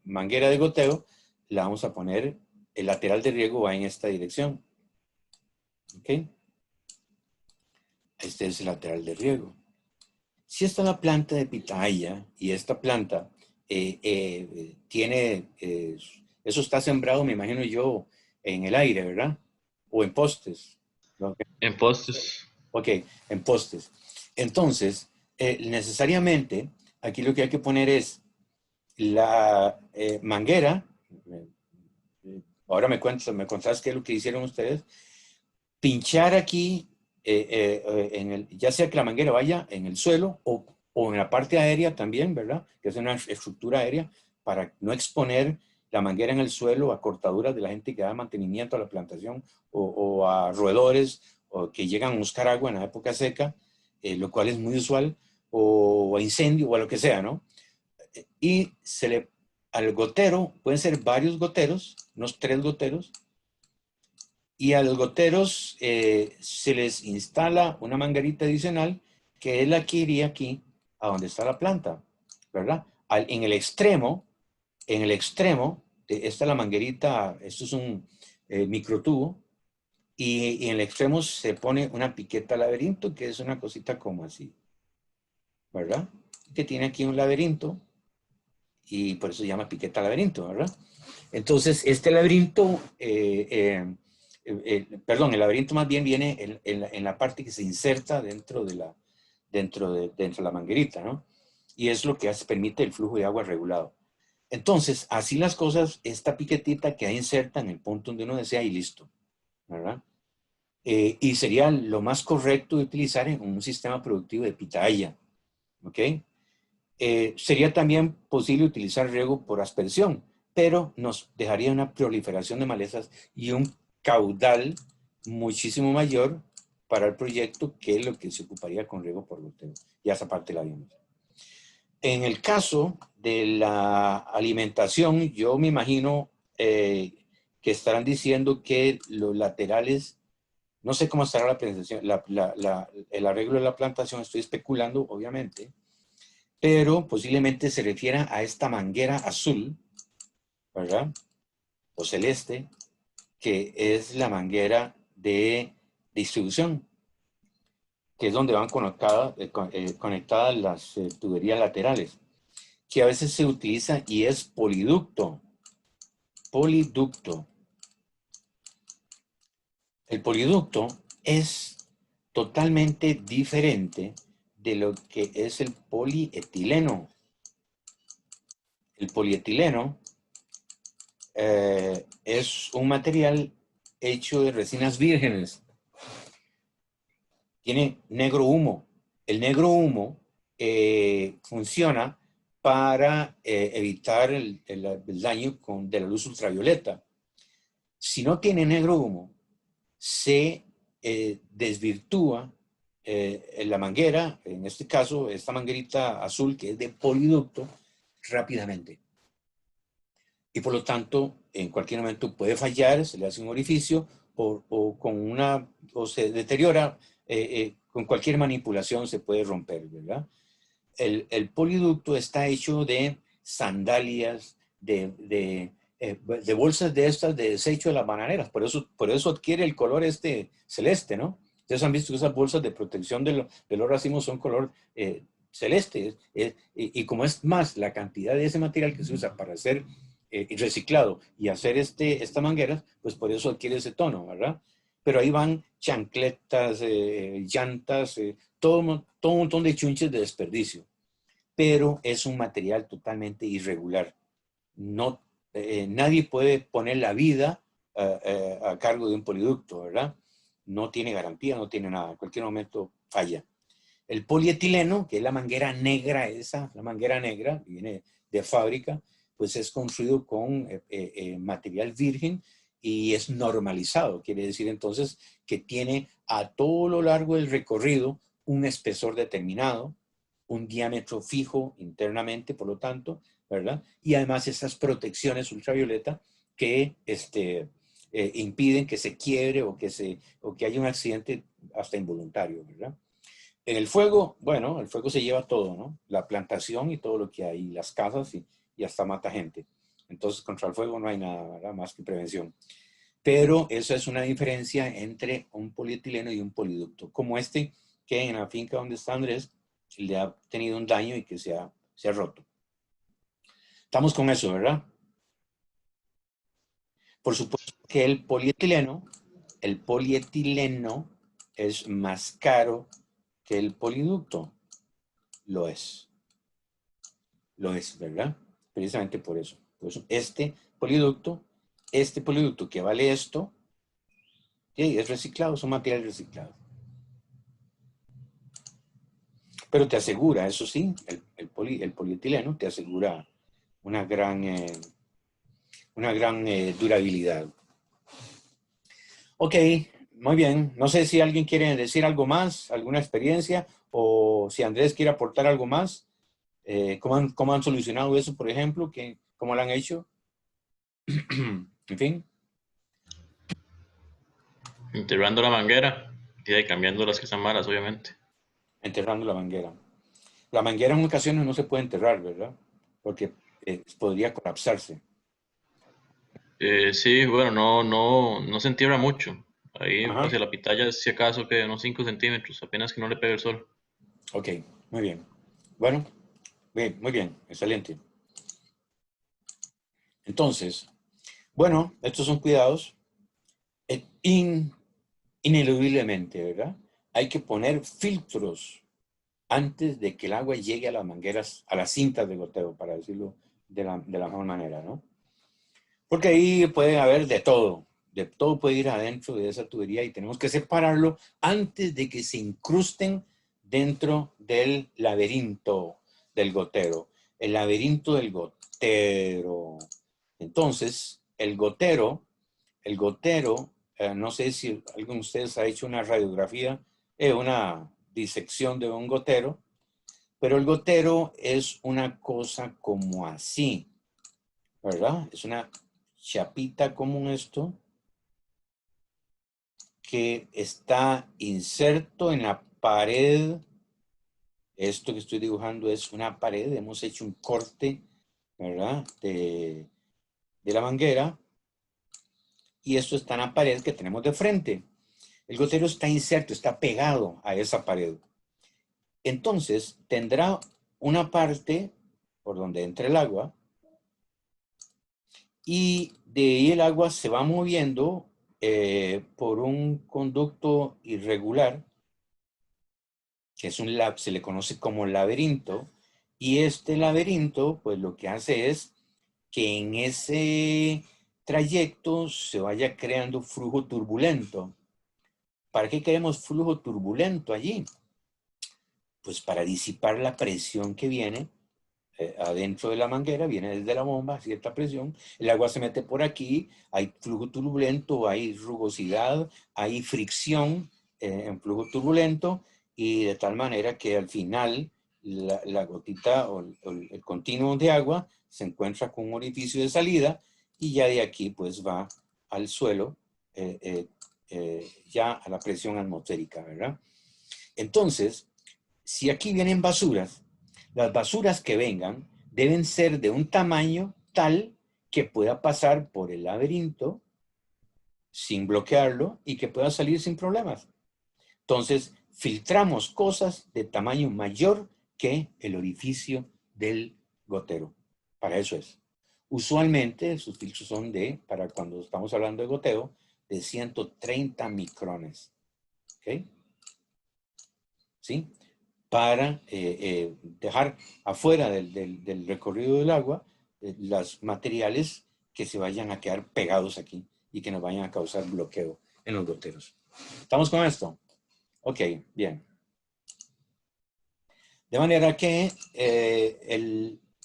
manguera de goteo la vamos a poner, el lateral de riego va en esta dirección. ¿Ok? Este es el lateral de riego. Si esta es la planta de pitaya y esta planta tiene, eso está sembrado, me imagino yo, en el aire, ¿verdad? O en postes. ¿Ok?
En postes,
Ok, en postes. Entonces, necesariamente, aquí lo que hay que poner es la manguera. Ahora me contás qué es lo que hicieron ustedes. Pinchar aquí, ya sea que la manguera vaya en el suelo o en la parte aérea también, ¿verdad? Que es una estructura aérea para no exponer la manguera en el suelo a cortaduras de la gente que da mantenimiento a la plantación o a roedores o que llegan a buscar agua en la época seca, lo cual es muy usual, o a incendio o a lo que sea, ¿no? Y al gotero, pueden ser varios goteros, unos 3 goteros, y a los goteros se les instala una manguerita adicional que es la que iría aquí a donde está la planta, ¿verdad? En el extremo, esta es la manguerita, esto es un microtubo, y en el extremo se pone una piqueta laberinto, que es una cosita como así, ¿verdad? Que tiene aquí un laberinto, y por eso se llama piqueta laberinto, ¿verdad? Entonces, este laberinto, perdón, el laberinto más bien viene en la parte que se inserta dentro de la manguerita, ¿no? Y es lo que permite el flujo de agua regulado. Entonces, así las cosas, esta piquetita queda inserta en el punto donde uno desea y listo, ¿verdad? Y sería lo más correcto de utilizar en un sistema productivo de pitaya, ¿ok? Sería también posible utilizar riego por aspersión, pero nos dejaría una proliferación de malezas y un caudal muchísimo mayor para el proyecto que lo que se ocuparía con riego por goteo. Ya esa parte la vimos. En el caso de la alimentación, yo me imagino que estarán diciendo que los laterales, no sé cómo estará la presentación, el arreglo de la plantación, estoy especulando, obviamente, pero posiblemente se refiera a esta manguera azul, ¿verdad? O celeste, que es la manguera de distribución, que es donde van conectadas las tuberías laterales, que a veces se utiliza y es poliducto. Poliducto. El poliducto es totalmente diferente de lo que es el polietileno. El polietileno es un material hecho de resinas vírgenes. Tiene negro humo. El negro humo funciona para evitar el daño de la luz ultravioleta. Si no tiene negro humo, se desvirtúa en la manguera, en este caso, esta manguerita azul que es de poliducto, rápidamente. Y por lo tanto, en cualquier momento puede fallar, se le hace un orificio o se deteriora, con cualquier manipulación se puede romper, ¿verdad? El poliducto está hecho de sandalias, de bolsas de estas de desecho de las bananeras, por eso adquiere el color celeste, ¿no? Ustedes han visto que esas bolsas de protección de los racimos son color celeste, y como es más la cantidad de ese material que se usa para hacer reciclado y hacer estas mangueras, pues por eso adquiere ese tono, ¿verdad? Pero ahí van chancletas, llantas, todo un montón de chunches de desperdicio. Pero es un material totalmente irregular. No, nadie puede poner la vida a cargo de un poliducto, ¿verdad? No tiene garantía, no tiene nada. En cualquier momento falla. El polietileno, que es la manguera negra la manguera negra, que viene de fábrica, pues es construido con material virgen y es normalizado. Quiere decir entonces que tiene a todo lo largo del recorrido un espesor determinado, un diámetro fijo internamente, por lo tanto, ¿verdad? Y además esas protecciones ultravioleta que impiden que se quiebre o que haya un accidente hasta involuntario, ¿verdad? En el fuego, bueno, el fuego se lleva todo, ¿no? La plantación y todo lo que hay, las casas y hasta mata gente. Entonces, contra el fuego no hay nada, ¿verdad? Más que prevención. Pero eso es una diferencia entre un polietileno y un poliducto. Como que en la finca donde está Andrés, le ha tenido un daño y que se ha roto. Estamos con eso, ¿verdad? Por supuesto que el polietileno es más caro que el poliducto. Lo es, ¿verdad? Precisamente por eso. Por eso este poliducto que vale esto, es reciclado, son materiales reciclados. Pero te asegura, eso sí, el polietileno te asegura una gran durabilidad. Ok, muy bien. No sé si alguien quiere decir algo más, alguna experiencia, o si Andrés quiere aportar algo más. ¿Cómo han solucionado eso, por ejemplo? ¿Cómo lo han hecho? En fin.
Enterrando la manguera y ahí cambiando las que están malas, obviamente.
Enterrando la manguera. La manguera en ocasiones no se puede enterrar, ¿verdad? Porque podría colapsarse.
Sí, bueno, no se entierra mucho. Ahí
Ajá.
hacia la pitaya, si acaso, que unos 5 centímetros, apenas que no le pegue el sol.
Ok, muy bien. Bueno, muy bien, excelente. Entonces, bueno, estos son cuidados. Ineludiblemente, ¿verdad? Hay que poner filtros antes de que el agua llegue a las mangueras, a las cintas de goteo, para decirlo de la mejor manera, ¿no? Porque ahí puede haber de todo puede ir adentro de esa tubería y tenemos que separarlo antes de que se incrusten dentro del laberinto del gotero. El laberinto del gotero. Entonces, el gotero, no sé si alguno de ustedes ha hecho una radiografía, una disección de un gotero, pero el gotero es una cosa como así, ¿verdad? Es una chapita como esto, que está inserto en la pared. Esto que estoy dibujando es una pared, hemos hecho un corte, ¿verdad? De la manguera, y esto está en la pared que tenemos de frente. El gotero está inserto, está pegado a esa pared. Entonces, tendrá una parte por donde entra el agua, y de ahí el agua se va moviendo por un conducto irregular, que se le conoce como laberinto, y este laberinto, pues lo que hace es que en ese trayecto se vaya creando flujo turbulento. ¿Para qué queremos flujo turbulento allí? Pues para disipar la presión que viene adentro de la manguera, viene desde la bomba, cierta presión, el agua se mete por aquí, hay flujo turbulento, hay rugosidad, hay fricción en flujo turbulento, y de tal manera que al final la gotita o el continuo de agua se encuentra con un orificio de salida y ya de aquí pues va al suelo, ya a la presión atmosférica, ¿verdad? Entonces, si aquí vienen basuras, las basuras que vengan deben ser de un tamaño tal que pueda pasar por el laberinto sin bloquearlo y que pueda salir sin problemas. Entonces, filtramos cosas de tamaño mayor que el orificio del gotero. Para eso es. Usualmente, sus filtros son para cuando estamos hablando de goteo, de 130 micrones. ¿Ok? ¿Sí? Para dejar afuera del recorrido del agua los materiales que se vayan a quedar pegados aquí y que nos vayan a causar bloqueo en los goteros. ¿Estamos con esto? Ok, bien. De manera que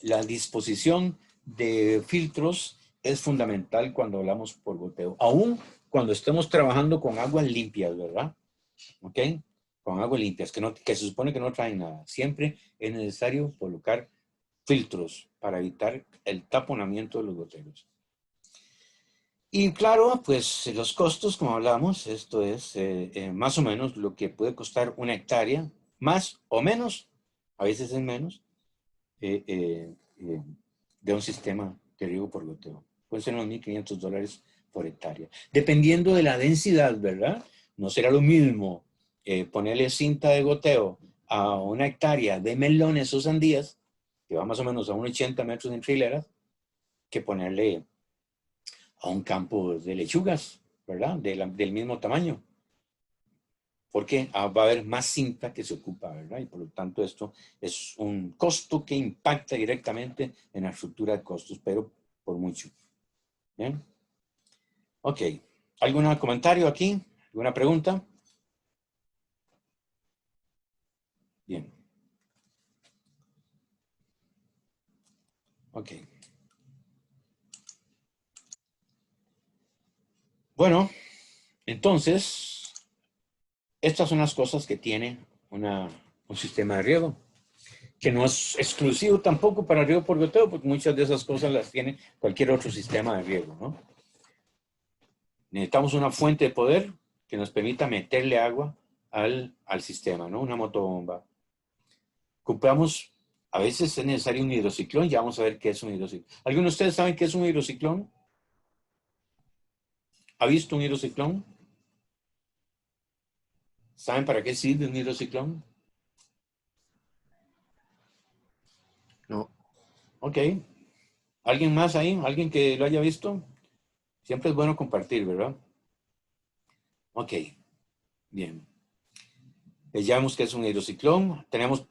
la disposición de filtros es fundamental cuando hablamos por goteo, aún cuando estemos trabajando con aguas limpias, ¿verdad? ¿Ok? Con aguas limpias, que se supone que no traen nada. Siempre es necesario colocar filtros para evitar el taponamiento de los goteros. Y claro, pues los costos, como hablamos, esto es más o menos lo que puede costar una hectárea, más o menos, a veces es menos, de un sistema de riego por goteo. Puede ser unos $1,500 por hectárea. Dependiendo de la densidad, ¿verdad? No será lo mismo ponerle cinta de goteo a una hectárea de melones o sandías, que va más o menos a unos 80 metros entre hileras, que ponerle a un campo de lechugas, ¿verdad? Del mismo tamaño. Porque va a haber más cinta que se ocupa, ¿verdad? Y por lo tanto esto es un costo que impacta directamente en la estructura de costos, pero por mucho. ¿Bien? Ok. ¿Algún comentario aquí? ¿Alguna pregunta? Bien. Ok. Bueno, entonces, estas son las cosas que tiene un sistema de riego, que no es exclusivo tampoco para riego por goteo, porque muchas de esas cosas las tiene cualquier otro sistema de riego, ¿no? Necesitamos una fuente de poder que nos permita meterle agua al sistema, ¿no? Una motobomba. Ocupamos, a veces es necesario un hidrociclón, ya vamos a ver qué es un hidrociclón. ¿Alguno de ustedes saben qué es un hidrociclón? ¿Ha visto un hidrociclón? ¿Saben para qué sirve un hidrociclón?
No.
Ok. ¿Alguien más ahí? ¿Alguien que lo haya visto? Siempre es bueno compartir, ¿verdad? Ok. Bien. Ya vemos que es un hidrociclón. Tenemos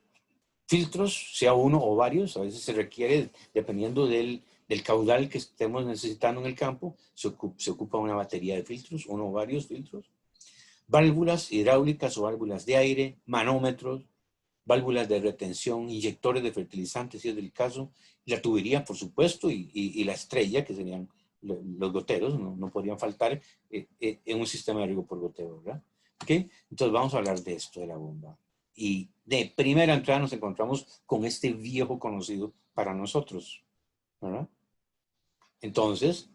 filtros, sea uno o varios. A veces se requiere, dependiendo del caudal que estemos necesitando en el campo, se ocupa una batería de filtros, uno o varios filtros. Válvulas hidráulicas o válvulas de aire, manómetros, válvulas de retención, inyectores de fertilizantes, si es del caso, la tubería, por supuesto, y la estrella, que serían los goteros, no podrían faltar en un sistema de riego por goteo, ¿verdad? ¿Okay? Entonces vamos a hablar de esto, de la bomba. Y de primera entrada nos encontramos con este viejo conocido para nosotros, ¿verdad? Entonces,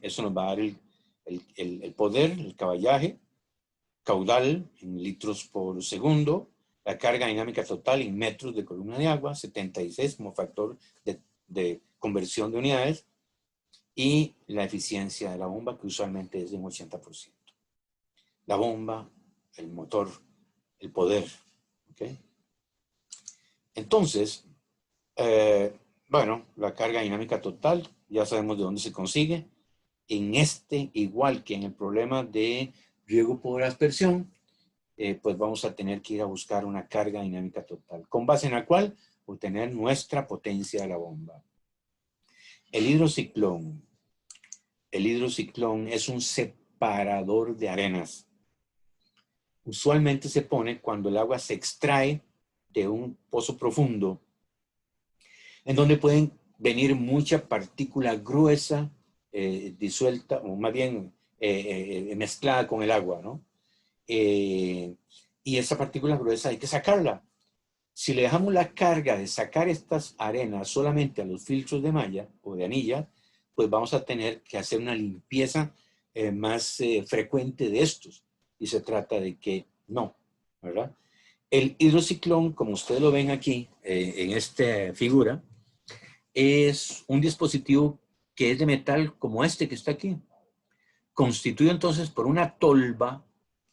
eso nos va a dar el poder, el caballaje, caudal en litros por segundo, la carga dinámica total en metros de columna de agua, 76 como factor de conversión de unidades, y la eficiencia de la bomba, que usualmente es de un 80%. La bomba, el motor, el poder. ¿Okay? Entonces, bueno, la carga dinámica total, ya sabemos de dónde se consigue. En igual que en el problema de riego por aspersión, pues vamos a tener que ir a buscar una carga dinámica total, con base en la cual obtener nuestra potencia de la bomba. El hidrociclón es un separador de arenas. Usualmente se pone cuando el agua se extrae de un pozo profundo, en donde pueden venir mucha partícula gruesa, disuelta, o más bien mezclada con el agua, ¿no? y esa partícula gruesa hay que sacarla. Si le dejamos la carga de sacar estas arenas solamente a los filtros de malla o de anilla, pues vamos a tener que hacer una limpieza más frecuente de estos. Y se trata de que no, ¿verdad? El hidrociclón, como ustedes lo ven aquí en esta figura, es un dispositivo que es de metal como este que está aquí. Constituido entonces por una tolva,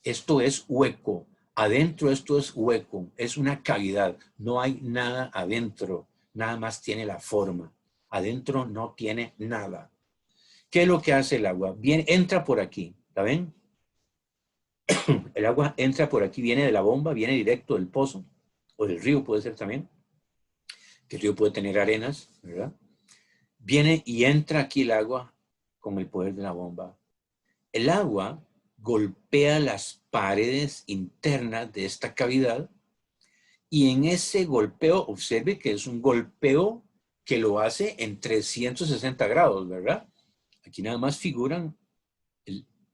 esto es hueco. Adentro esto es hueco, es una cavidad. No hay nada adentro, nada más tiene la forma. Adentro no tiene nada. ¿Qué es lo que hace el agua? Bien, entra por aquí, ¿la ven? El agua entra por aquí, viene de la bomba, viene directo del pozo, o del río puede ser también, que el río puede tener arenas, ¿verdad? Viene y entra aquí el agua con el poder de la bomba. El agua golpea las paredes internas de esta cavidad y en ese golpeo, observe que es un golpeo que lo hace en 360 grados, ¿verdad? Aquí nada más figuran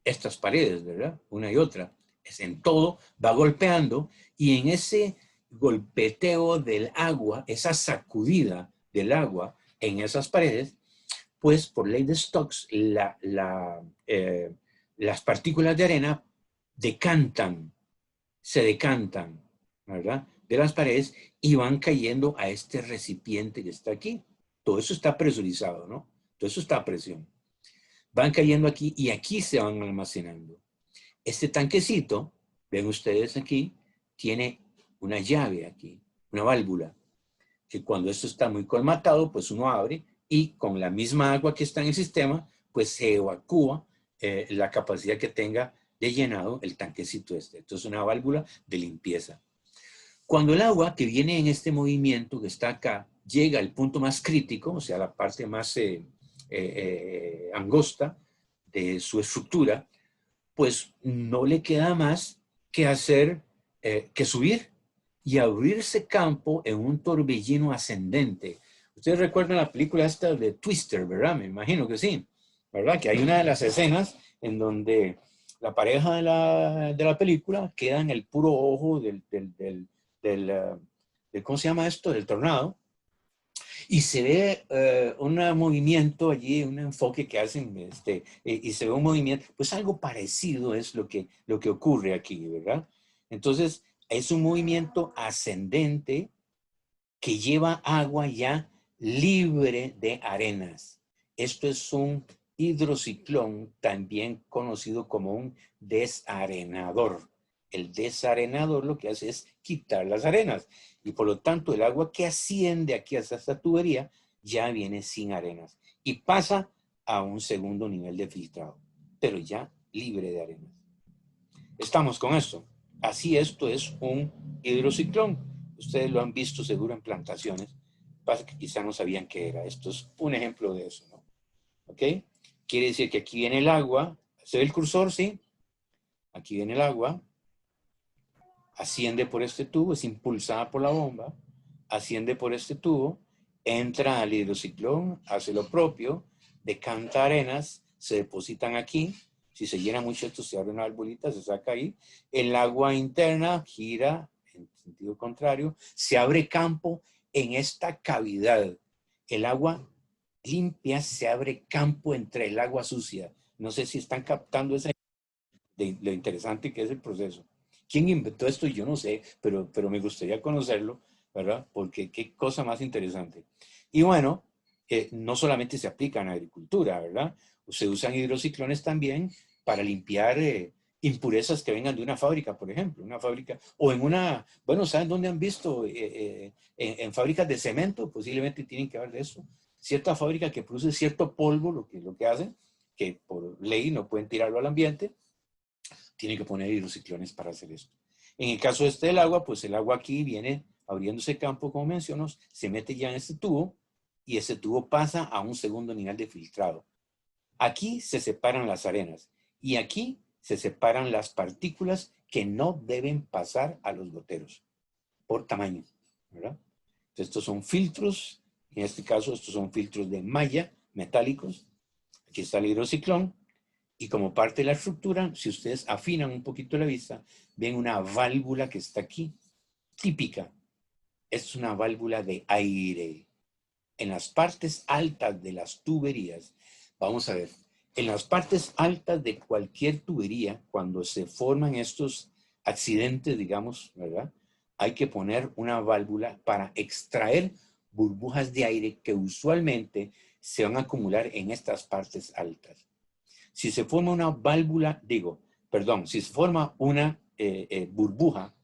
estas paredes, ¿verdad? Una y otra. Es en todo, va golpeando y en ese golpeteo del agua, esa sacudida del agua en esas paredes, pues por ley de Stokes, las partículas de arena se decantan, ¿verdad? De las paredes y van cayendo a este recipiente que está aquí. Todo eso está presurizado, ¿no? Todo eso está a presión. Van cayendo aquí y aquí se van almacenando. Este tanquecito, ven ustedes aquí, tiene una llave aquí, una válvula, que cuando esto está muy colmatado, pues uno abre y con la misma agua que está en el sistema, pues se evacúa la capacidad que tenga de llenado el tanquecito este. Esto es una válvula de limpieza. Cuando el agua que viene en este movimiento que está acá llega al punto más crítico, o sea, la parte más angosta de su estructura, pues no le queda más que hacer, que subir y abrirse campo en un torbellino ascendente. Ustedes recuerdan la película esta de Twister, ¿verdad? Me imagino que sí, ¿verdad? Que hay una de las escenas en donde la pareja de la película queda en el puro ojo del ¿cómo se llama esto? Del tornado. Y se ve un movimiento allí, un enfoque que hacen, y se ve un movimiento, pues algo parecido es lo que ocurre aquí, ¿verdad? Entonces, es un movimiento ascendente que lleva agua ya libre de arenas. Esto es un hidrociclón, también conocido como un desarenador. El desarenador lo que hace es quitar las arenas y por lo tanto el agua que asciende aquí hasta esta tubería ya viene sin arenas y pasa a un segundo nivel de filtrado, pero ya libre de arenas. Estamos con esto. Así esto es un hidrociclón. Ustedes lo han visto seguro en plantaciones. Pasa que quizá no sabían qué era. Esto es un ejemplo de eso, ¿no? ¿Ok? Quiere decir que aquí viene el agua. ¿Se ve el cursor? Sí. Aquí viene el agua. Asciende por este tubo, es impulsada por la bomba. Asciende por este tubo. Entra al hidrociclón, hace lo propio. Decanta arenas, se depositan aquí. Si se llena mucho esto, se abre una valvulita, se saca ahí. El agua interna gira en sentido contrario. Se abre campo en esta cavidad. El agua limpia se abre campo entre el agua sucia. No sé si están captando esa de lo interesante que es el proceso. ¿Quién inventó esto? Yo no sé, pero me gustaría conocerlo, ¿verdad? Porque qué cosa más interesante. Y bueno, no solamente se aplica en la agricultura, ¿verdad? Se usan hidrociclones también para limpiar impurezas que vengan de una fábrica, por ejemplo, una fábrica, o en una, bueno, ¿saben dónde han visto? En fábricas de cemento, posiblemente tienen que haber de eso. Cierta fábrica que produce cierto polvo, lo que hacen, que por ley no pueden tirarlo al ambiente, tienen que poner hidrociclones para hacer esto. En el caso este del agua, pues el agua aquí viene abriéndose campo, como menciono, se mete ya en este tubo, y ese tubo pasa a un segundo nivel de filtrado. Aquí se separan las arenas y aquí se separan las partículas que no deben pasar a los goteros por tamaño, ¿verdad? Entonces, estos son filtros, en este caso estos son filtros de malla metálicos. Aquí está el hidrociclón Y como parte de la estructura, si ustedes afinan un poquito la vista, ven una válvula que está aquí, típica. Es una válvula de aire. En las partes altas de las tuberías, vamos a ver, en las partes altas de cualquier tubería, cuando se forman estos accidentes, digamos, ¿verdad? Hay que poner una válvula para extraer burbujas de aire que usualmente se van a acumular en estas partes altas. Si se forma una válvula, si se forma una burbuja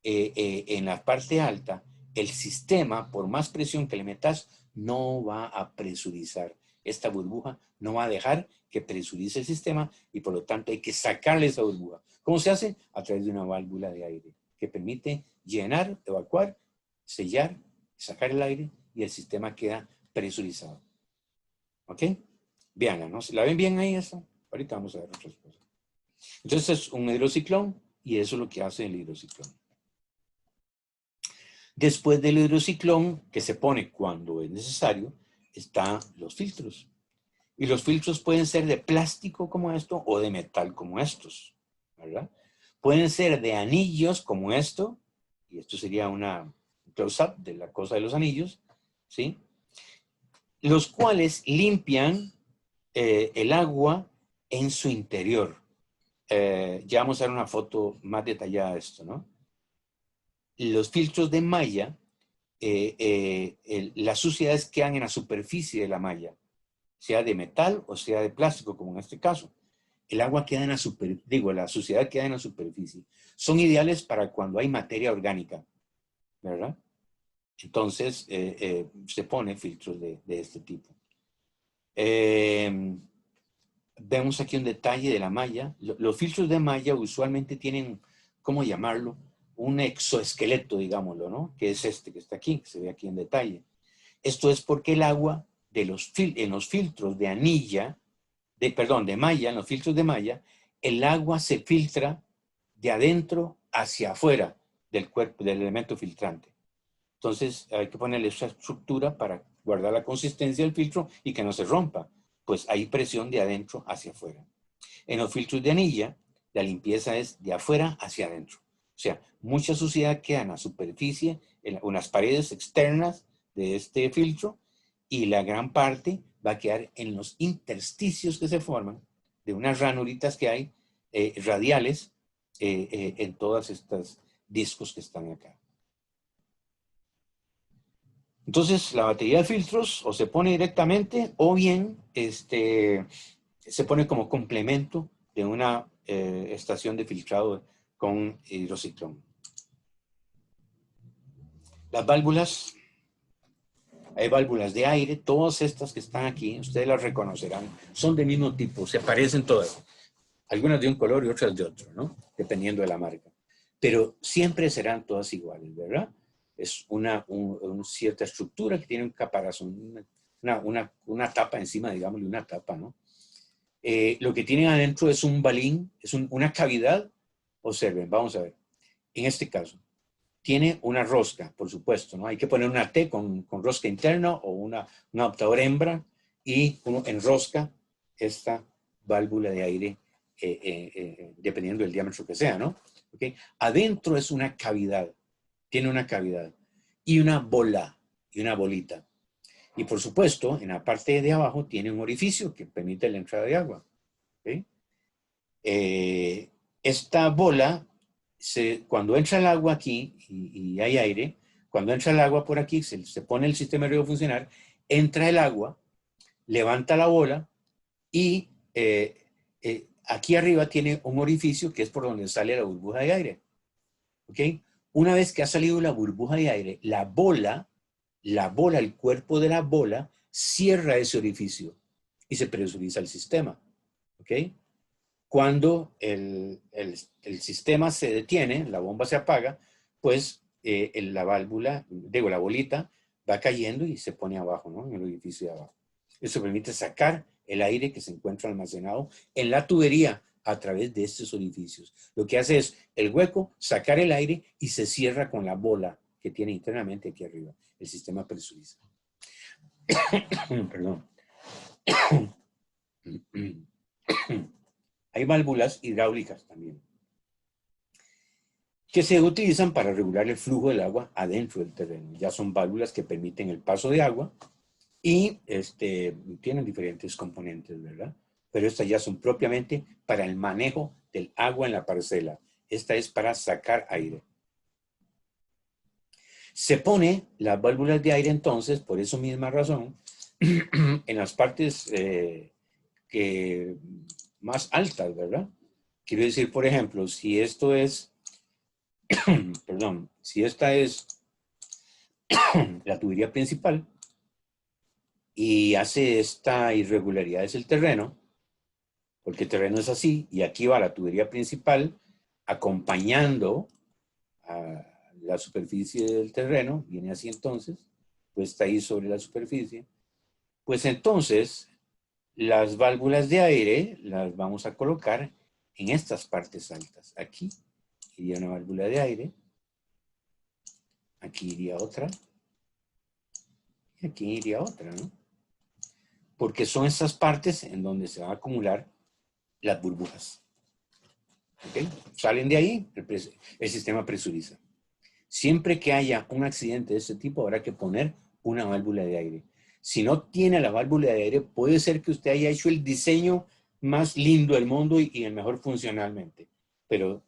en la parte alta, el sistema, por más presión que le metas, no va a presurizar. Esta burbuja no va a dejar que presurice el sistema y por lo tanto hay que sacarle esa burbuja. ¿Cómo se hace? A través de una válvula de aire que permite llenar, evacuar, sellar, sacar el aire y el sistema queda presurizado. ¿Ok? Veanla, ¿no? ¿La ven bien ahí eso? Ahorita vamos a ver otras cosas. Entonces es un hidrociclón y eso es lo que hace el hidrociclón. Después del hidrociclón, que se pone cuando es necesario, están los filtros. Y los filtros pueden ser de plástico como esto o de metal como estos, ¿verdad? Pueden ser de anillos como esto, y esto sería una close-up de la cosa de los anillos, ¿sí? Los cuales limpian el agua en su interior. Ya vamos a ver una foto más detallada de esto, ¿no? Los filtros de malla, las suciedades quedan en la superficie de la malla, sea de metal o sea de plástico, como en este caso. El agua queda en la superficie, la suciedad queda en la superficie. Son ideales para cuando hay materia orgánica, ¿verdad? Entonces, se pone filtros de este tipo. Vemos aquí un detalle de la malla. Los filtros de malla usualmente tienen, ¿cómo llamarlo? Un exoesqueleto, digámoslo, ¿no? Que es este que está aquí, que se ve aquí en detalle. Esto es porque el agua en los filtros de de malla, en los filtros de malla, el agua se filtra de adentro hacia afuera del cuerpo, del elemento filtrante. Entonces hay que ponerle esa estructura para guardar la consistencia del filtro y que no se rompa. Pues hay presión de adentro hacia afuera. En los filtros de anilla, la limpieza es de afuera hacia adentro. O sea, mucha suciedad queda en la superficie, en unas paredes externas de este filtro, y la gran parte va a quedar en los intersticios que se forman de unas ranuritas que hay radiales en todas estas discos que están acá. Entonces, la batería de filtros o se pone directamente o bien se pone como complemento de una estación de filtrado con hidrociclón. Las válvulas, hay válvulas de aire, todas estas que están aquí, ustedes las reconocerán, son del mismo tipo, se parecen todas. Algunas de un color y otras de otro, ¿no? Dependiendo de la marca. Pero siempre serán todas iguales, ¿verdad? Es una cierta estructura que tiene un caparazón, una tapa encima, digámosle, una tapa, ¿no? Lo que tienen adentro es un balín, es una cavidad. Observen, vamos a ver. En este caso, tiene una rosca, por supuesto, ¿no? Hay que poner una T con rosca interna o un adaptador hembra y uno enrosca esta válvula de aire dependiendo del diámetro que sea, ¿no? ¿Okay? Adentro es una cavidad, tiene una cavidad y una bola y una bolita. Y por supuesto, en la parte de abajo tiene un orificio que permite la entrada de agua. ¿Okay? Esta bola, cuando entra el agua aquí y hay aire, cuando entra el agua por aquí, se pone el sistema de riego a funcionar, entra el agua, levanta la bola y aquí arriba tiene un orificio que es por donde sale la burbuja de aire. ¿Okay? Una vez que ha salido la burbuja de aire, la bola, el cuerpo de la bola, cierra ese orificio y se presuriza el sistema. ¿Ok? Cuando el sistema se detiene, la bomba se apaga, pues la válvula, la bolita, va cayendo y se pone abajo, ¿no? En el orificio de abajo. Eso permite sacar el aire que se encuentra almacenado en la tubería a través de estos orificios. Lo que hace es el hueco, sacar el aire y se cierra con la bola que tiene internamente aquí arriba. El sistema presuriza. Perdón. Hay válvulas hidráulicas también, que se utilizan para regular el flujo del agua adentro del terreno. Ya son válvulas que permiten el paso de agua y tienen diferentes componentes, ¿verdad? Pero estas ya son propiamente para el manejo del agua en la parcela. Esta es para sacar aire. Se pone las válvulas de aire entonces, por esa misma razón, en las partes más altas, ¿verdad? Quiero decir, por ejemplo, si esto es, perdón, si esta es la tubería principal y hace esta irregularidad es el terreno, porque el terreno es así, y aquí va la tubería principal acompañando a la superficie del terreno, viene así entonces, pues está ahí sobre la superficie, pues entonces las válvulas de aire las vamos a colocar en estas partes altas. Aquí iría una válvula de aire, aquí iría otra, y aquí iría otra, ¿no? Porque son estas partes en donde se van a acumular las burbujas. ¿Okay? Salen de ahí, el sistema presuriza. Siempre que haya un accidente de este tipo, habrá que poner una válvula de aire. Si no tiene la válvula de aire, puede ser que usted haya hecho el diseño más lindo del mundo y el mejor funcionalmente. Pero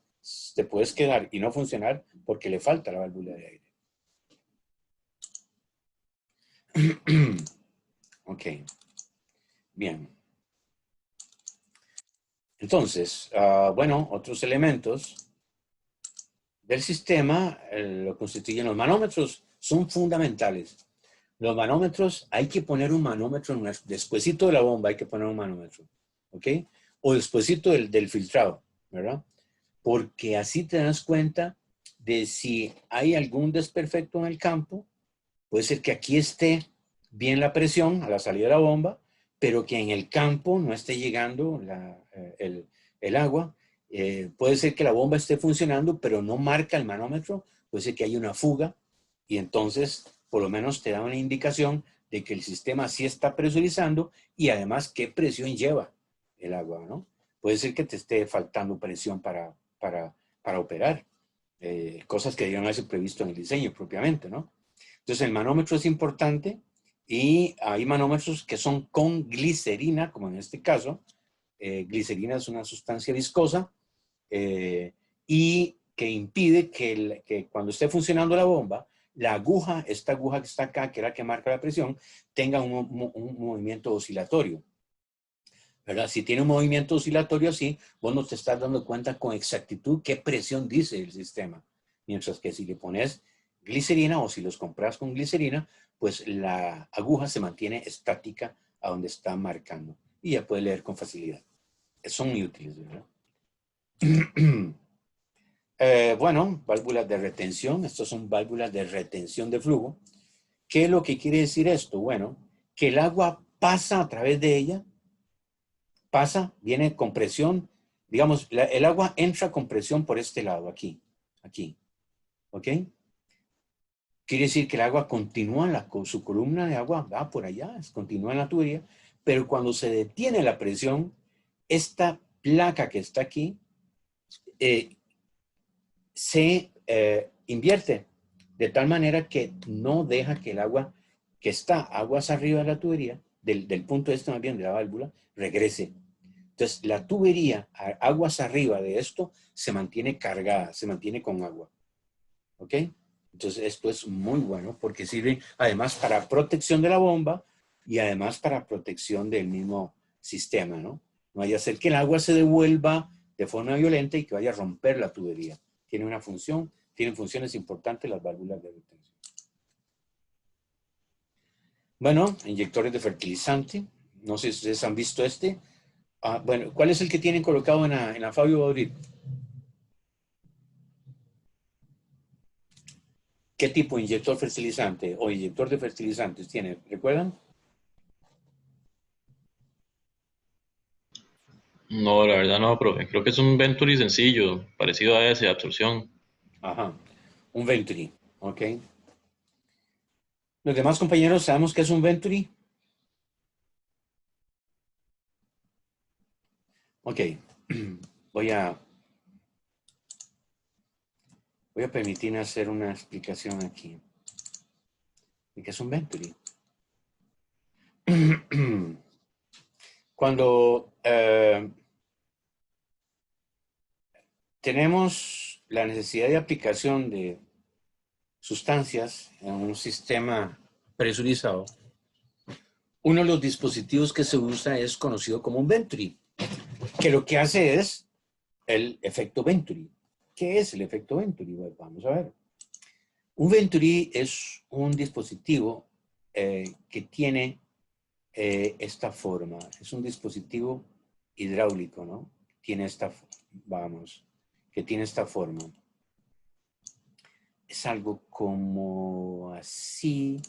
te puedes quedar y no funcionar porque le falta la válvula de aire. Ok. Bien. Entonces, bueno, otros elementos del sistema lo constituyen los manómetros, son fundamentales. Los manómetros, hay que poner un manómetro, despuesito de la bomba hay que poner un manómetro, ¿ok? O despuesito del filtrado, ¿verdad? Porque así te das cuenta de si hay algún desperfecto en el campo, puede ser que aquí esté bien la presión a la salida de la bomba, pero que en el campo no esté llegando el agua. Puede ser que la bomba esté funcionando, pero no marca el manómetro. Puede ser que haya una fuga y entonces por lo menos te da una indicación de que el sistema sí está presurizando y además qué presión lleva el agua, ¿no? Puede ser que te esté faltando presión para operar. Cosas que debían haberse previsto en el diseño propiamente, ¿no? Entonces el manómetro es importante y hay manómetros que son con glicerina, como en este caso. Glicerina es una sustancia viscosa y que impide que cuando esté funcionando la bomba, la aguja, esta aguja que está acá, que es la que marca la presión, tenga un movimiento oscilatorio. ¿Verdad? Si tiene un movimiento oscilatorio así, vos no te estás dando cuenta con exactitud qué presión dice el sistema. Mientras que si le pones glicerina o si los compras con glicerina, pues la aguja se mantiene estática a donde está marcando y ya puede leer con facilidad. Son muy útiles, ¿verdad? Bueno, válvulas de retención. Estas son válvulas de retención de flujo. ¿Qué es lo que quiere decir esto? Bueno, que el agua pasa a través de ella, viene con presión, digamos, el agua entra con presión por este lado, aquí, ¿ok? Quiere decir que el agua continúa, su columna de agua va por allá, continúa en la tubería, pero cuando se detiene la presión, esta placa que está aquí se invierte de tal manera que no deja que el agua que está aguas arriba de la tubería, del punto este más bien de la válvula, regrese. Entonces, la tubería, aguas arriba de esto, se mantiene cargada, se mantiene con agua. ¿Ok? Entonces, esto es muy bueno porque sirve además para protección de la bomba y además para protección del mismo sistema, ¿no? No vaya a ser que el agua se devuelva de forma violenta y que vaya a romper la tubería. Tiene una función, tienen funciones importantes las válvulas de retención. Bueno, inyectores de fertilizante. No sé si ustedes han visto este. Bueno, ¿cuál es el que tienen colocado en la Fabio Baudrit? ¿Qué tipo de inyector fertilizante o inyector de fertilizantes tiene? ¿Recuerdan?
No, la verdad no, profe. Creo que es un Venturi sencillo, parecido a ese, de absorción.
Ajá, un Venturi, ok. ¿Los demás compañeros sabemos qué es un Venturi? Ok, voy a permitirme hacer una explicación aquí. ¿Qué es un Venturi? Cuando tenemos la necesidad de aplicación de sustancias en un sistema presurizado, uno de los dispositivos que se usa es conocido como un Venturi, que lo que hace es el efecto Venturi. ¿Qué es el efecto Venturi? Bueno, vamos a ver. Un Venturi es un dispositivo que tiene esta forma. Es un dispositivo hidráulico, ¿no? Tiene esta, que tiene esta forma. Es algo como así,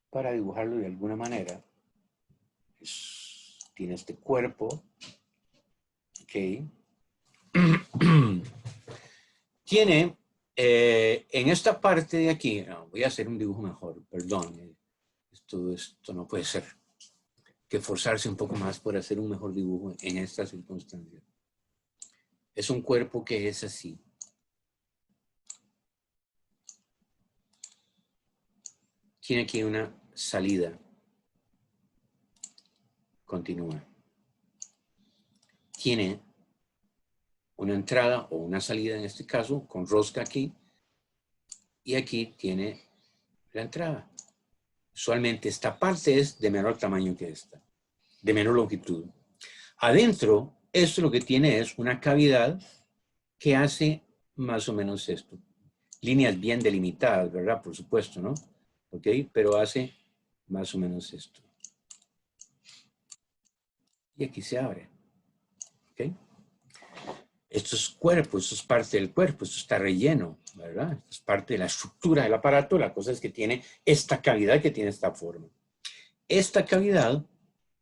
para dibujarlo de alguna manera. Tiene este cuerpo, ¿ok? Tiene en esta parte de aquí, no, voy a hacer un dibujo mejor, perdón, esto no puede ser, que forzarse un poco más por hacer un mejor dibujo en estas circunstancias. Es un cuerpo que es así. Tiene aquí una salida. Continúa. Tiene una entrada o una salida en este caso, con rosca aquí, y aquí tiene la entrada. Usualmente esta parte es de menor tamaño que esta, de menor longitud. Adentro, esto lo que tiene es una cavidad que hace más o menos esto. Líneas bien delimitadas, ¿verdad? Por supuesto, ¿no? ¿Ok? Pero hace más o menos esto. Y aquí se abre. ¿Ok? Esto es cuerpo, esto es parte del cuerpo, esto está relleno, ¿verdad? Esto es parte de la estructura del aparato. La cosa es que tiene esta cavidad que tiene esta forma. Esta cavidad,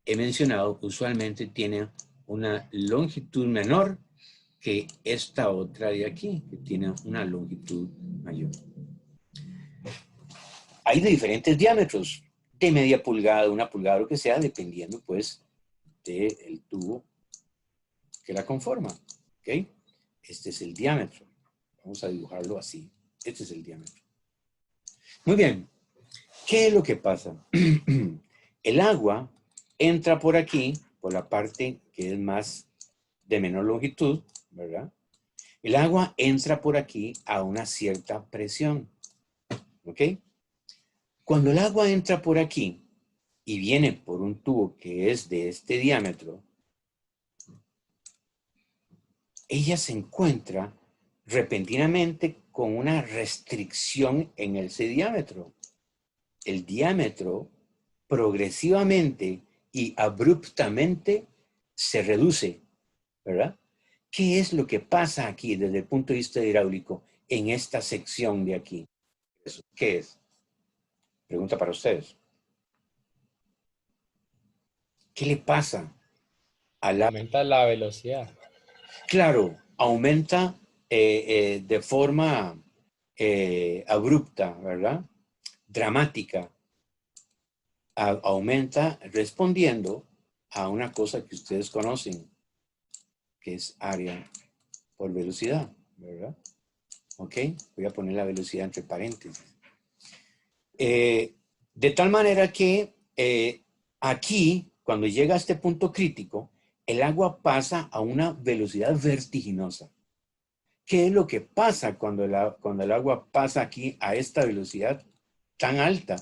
he mencionado, usualmente tiene una longitud menor que esta otra de aquí, que tiene una longitud mayor. Hay de diferentes diámetros, de media pulgada, 1 pulgada, lo que sea, dependiendo pues del tubo que la conforma. ¿Ok? Este es el diámetro. Vamos a dibujarlo así. Este es el diámetro. Muy bien. ¿Qué es lo que pasa? El agua entra por aquí, por la parte que es más de menor longitud, ¿verdad? El agua entra por aquí a una cierta presión. ¿Ok? Cuando el agua entra por aquí y viene por un tubo que es de este diámetro, ella se encuentra repentinamente con una restricción en ese diámetro. El diámetro progresivamente y abruptamente se reduce, ¿verdad? ¿Qué es lo que pasa aquí desde el punto de vista hidráulico en esta sección de aquí? ¿Qué es? Pregunta para ustedes. ¿Qué le pasa a la...
Aumenta la velocidad.
Claro, aumenta de forma abrupta, ¿verdad? Dramática. Aumenta respondiendo a una cosa que ustedes conocen, que es área por velocidad, ¿verdad? ¿Ok? Voy a poner la velocidad entre paréntesis. De tal manera que aquí, cuando llega a este punto crítico, el agua pasa a una velocidad vertiginosa. ¿Qué es lo que pasa cuando el agua pasa aquí a esta velocidad tan alta?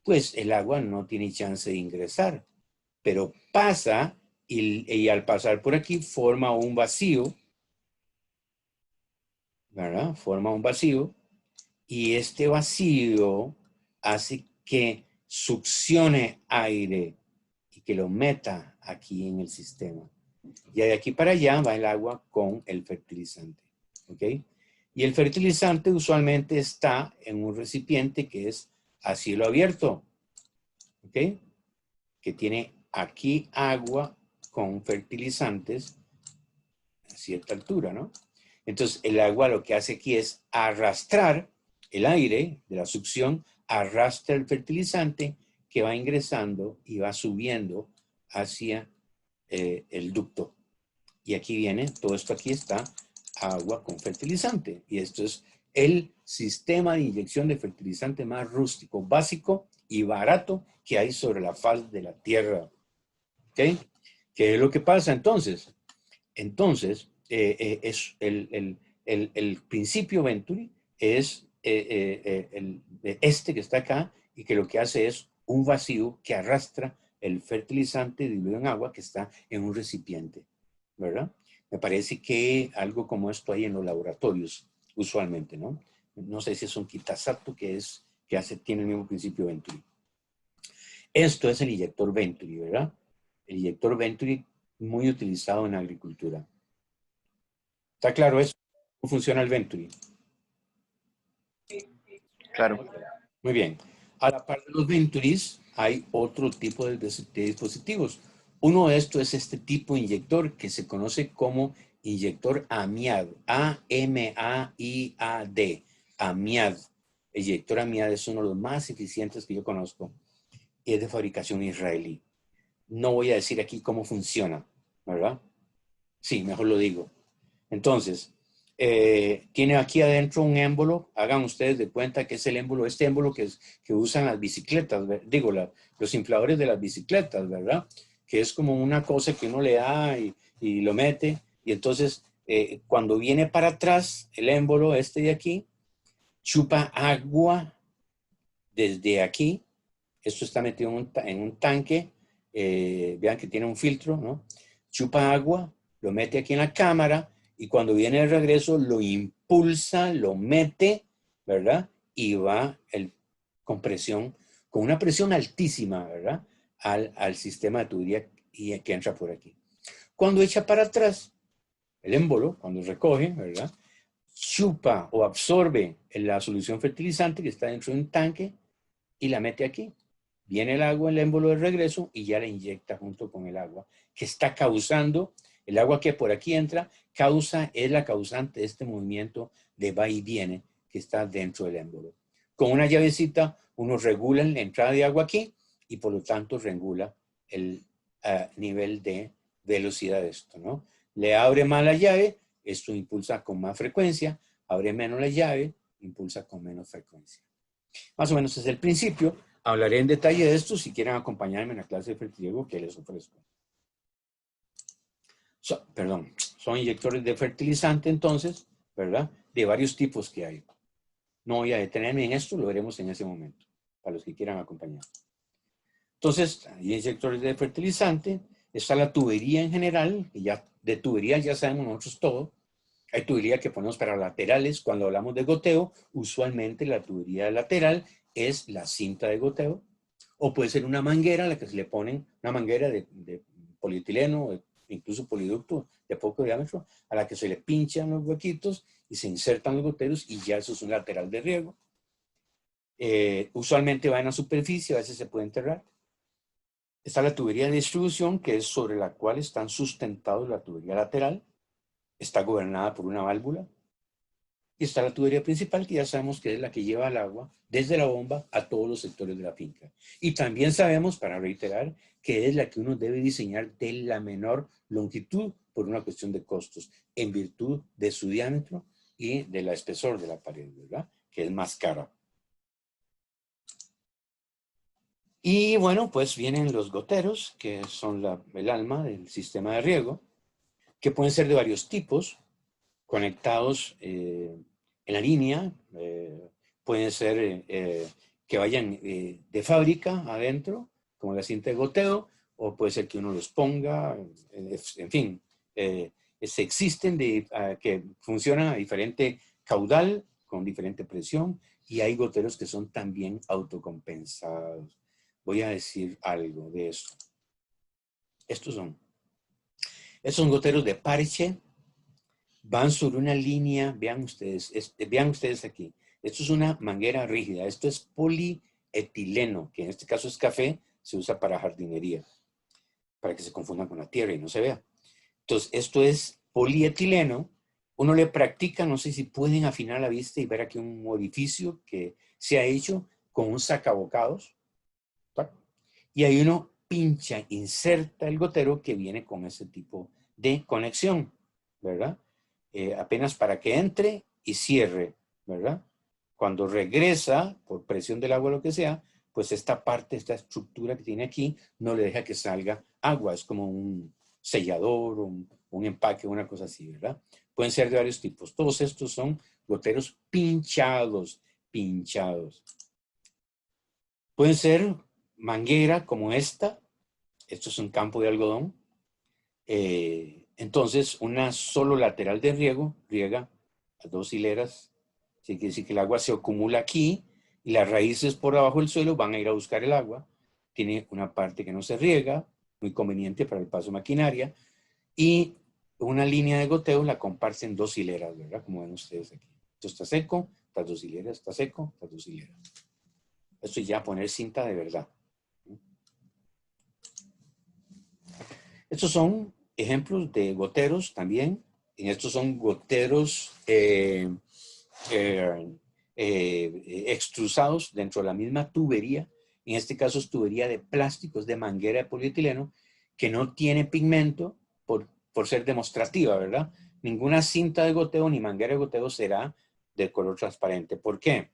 Pues el agua no tiene chance de ingresar, pero pasa y al pasar por aquí forma un vacío, ¿verdad? Forma un vacío y este vacío hace que succione aire y que lo meta aquí en el sistema. Y de aquí para allá va el agua con el fertilizante. ¿Ok? Y el fertilizante usualmente está en un recipiente que es a cielo abierto. ¿Ok? Que tiene aquí agua con fertilizantes a cierta altura, ¿no? Entonces el agua lo que hace aquí es arrastrar el aire de la succión, arrastra el fertilizante que va ingresando y va subiendo hacia el ducto Y aquí viene, todo esto aquí está agua con fertilizante. Y esto es el sistema de inyección de fertilizante más rústico, básico y barato que hay sobre la faz de la tierra. ¿Ok? ¿Qué es lo que pasa entonces? Entonces, es el principio Venturi es este que está acá y que lo que hace es un vacío que arrastra el fertilizante diluido en agua que está en un recipiente, ¿verdad? Me parece que algo como esto hay en los laboratorios, usualmente, ¿no? No sé si es un Kitasato que tiene el mismo principio Venturi. Esto es el inyector Venturi, ¿verdad? El inyector Venturi muy utilizado en agricultura. ¿Está claro eso? ¿Cómo funciona el Venturi?
Claro.
Muy bien. A la par de los Venturis hay otro tipo de dispositivos. Uno de estos es este tipo de inyector que se conoce como inyector AMIAD. A-M-A-I-A-D. AMIAD. El inyector AMIAD es uno de los más eficientes que yo conozco y es de fabricación israelí. No voy a decir aquí cómo funciona, ¿verdad? Sí, mejor lo digo. Entonces, tiene aquí adentro un émbolo. Hagan ustedes de cuenta que es el émbolo, este émbolo que usan las bicicletas, digo, los infladores de las bicicletas, ¿verdad? Que es como una cosa que uno le da y lo mete. Y entonces, cuando viene para atrás, el émbolo este de aquí, chupa agua desde aquí. Esto está metido en un tanque. Vean que tiene un filtro, ¿no? Chupa agua, lo mete aquí en la cámara y cuando viene de regreso lo impulsa, lo mete, ¿verdad? Y va con presión, con una presión altísima, ¿verdad? Al sistema de tubería y que entra por aquí. Cuando echa para atrás, el émbolo, cuando recoge, ¿verdad? Chupa o absorbe la solución fertilizante que está dentro de un tanque y la mete aquí. Viene el agua, el émbolo de regreso y ya la inyecta junto con el agua que está causando, el agua que por aquí entra, es la causante de este movimiento de va y viene que está dentro del émbolo. Con una llavecita uno regula la entrada de agua aquí y por lo tanto regula el nivel de velocidad de esto, ¿no? Le abre más la llave, esto impulsa con más frecuencia, abre menos la llave, impulsa con menos frecuencia. Más o menos es el principio. Hablaré en detalle de esto si quieren acompañarme en la clase de fertiliego que les ofrezco. Son inyectores de fertilizante entonces, ¿verdad? De varios tipos que hay. No voy a detenerme en esto, lo veremos en ese momento, para los que quieran acompañar. Entonces, hay inyectores de fertilizante, está la tubería en general, y ya de tubería ya sabemos nosotros todo. Hay tubería que ponemos para laterales. Cuando hablamos de goteo, usualmente la tubería lateral es la cinta de goteo. O puede ser una manguera a la que se le ponen, una manguera de polietileno, incluso poliducto de poco diámetro, a la que se le pinchan los huequitos y se insertan los goteros y ya eso es un lateral de riego. Usualmente va en la superficie, a veces se puede enterrar. Está la tubería de distribución, que es sobre la cual están sustentados la tubería lateral. Está gobernada por una válvula. Y está la tubería principal, que ya sabemos que es la que lleva el agua desde la bomba a todos los sectores de la finca. Y también sabemos, para reiterar, que es la que uno debe diseñar de la menor longitud por una cuestión de costos, en virtud de su diámetro y del espesor de la pared, ¿verdad? Que es más cara. Y bueno, pues vienen los goteros, que son el alma del sistema de riego, que pueden ser de varios tipos, conectados en la línea, pueden ser que vayan de fábrica adentro, como la cinta de goteo, o puede ser que uno los ponga, en fin, existen que funcionan a diferente caudal, con diferente presión, y hay goteros que son también autocompensados. Voy a decir algo de eso. Estos son goteros de parche. Van sobre una línea, vean ustedes aquí. Esto es una manguera rígida. Esto es polietileno, que en este caso es café, se usa para jardinería, para que se confundan con la tierra y no se vea. Entonces, esto es polietileno. Uno le practica, no sé si pueden afinar la vista y ver aquí un orificio que se ha hecho con un sacabocados. Y ahí uno pincha, inserta el gotero que viene con ese tipo de conexión, ¿verdad? Apenas para que entre y cierre, ¿verdad? Cuando regresa, por presión del agua o lo que sea, pues esta parte, esta estructura que tiene aquí, no le deja que salga agua. Es como un sellador, un empaque, una cosa así, ¿verdad? Pueden ser de varios tipos. Todos estos son goteros pinchados. Pueden ser manguera como esta. Esto es un campo de algodón. Entonces, una solo lateral de riego riega a 2 hileras. Así que decir que el agua se acumula aquí y las raíces por abajo del suelo van a ir a buscar el agua. Tiene una parte que no se riega, muy conveniente para el paso de maquinaria. Y una línea de goteo la comparten 2 hileras, ¿verdad? Como ven ustedes aquí. Esto está seco, estas 2 hileras, está seco, estas 2 hileras. Esto es ya poner cinta de verdad. Estos son ejemplos de goteros también. Estos son goteros extrusados dentro de la misma tubería. En este caso es tubería de plástico, es de manguera de polietileno, que no tiene pigmento por ser demostrativa, ¿verdad? Ninguna cinta de goteo ni manguera de goteo será de color transparente. ¿Por qué?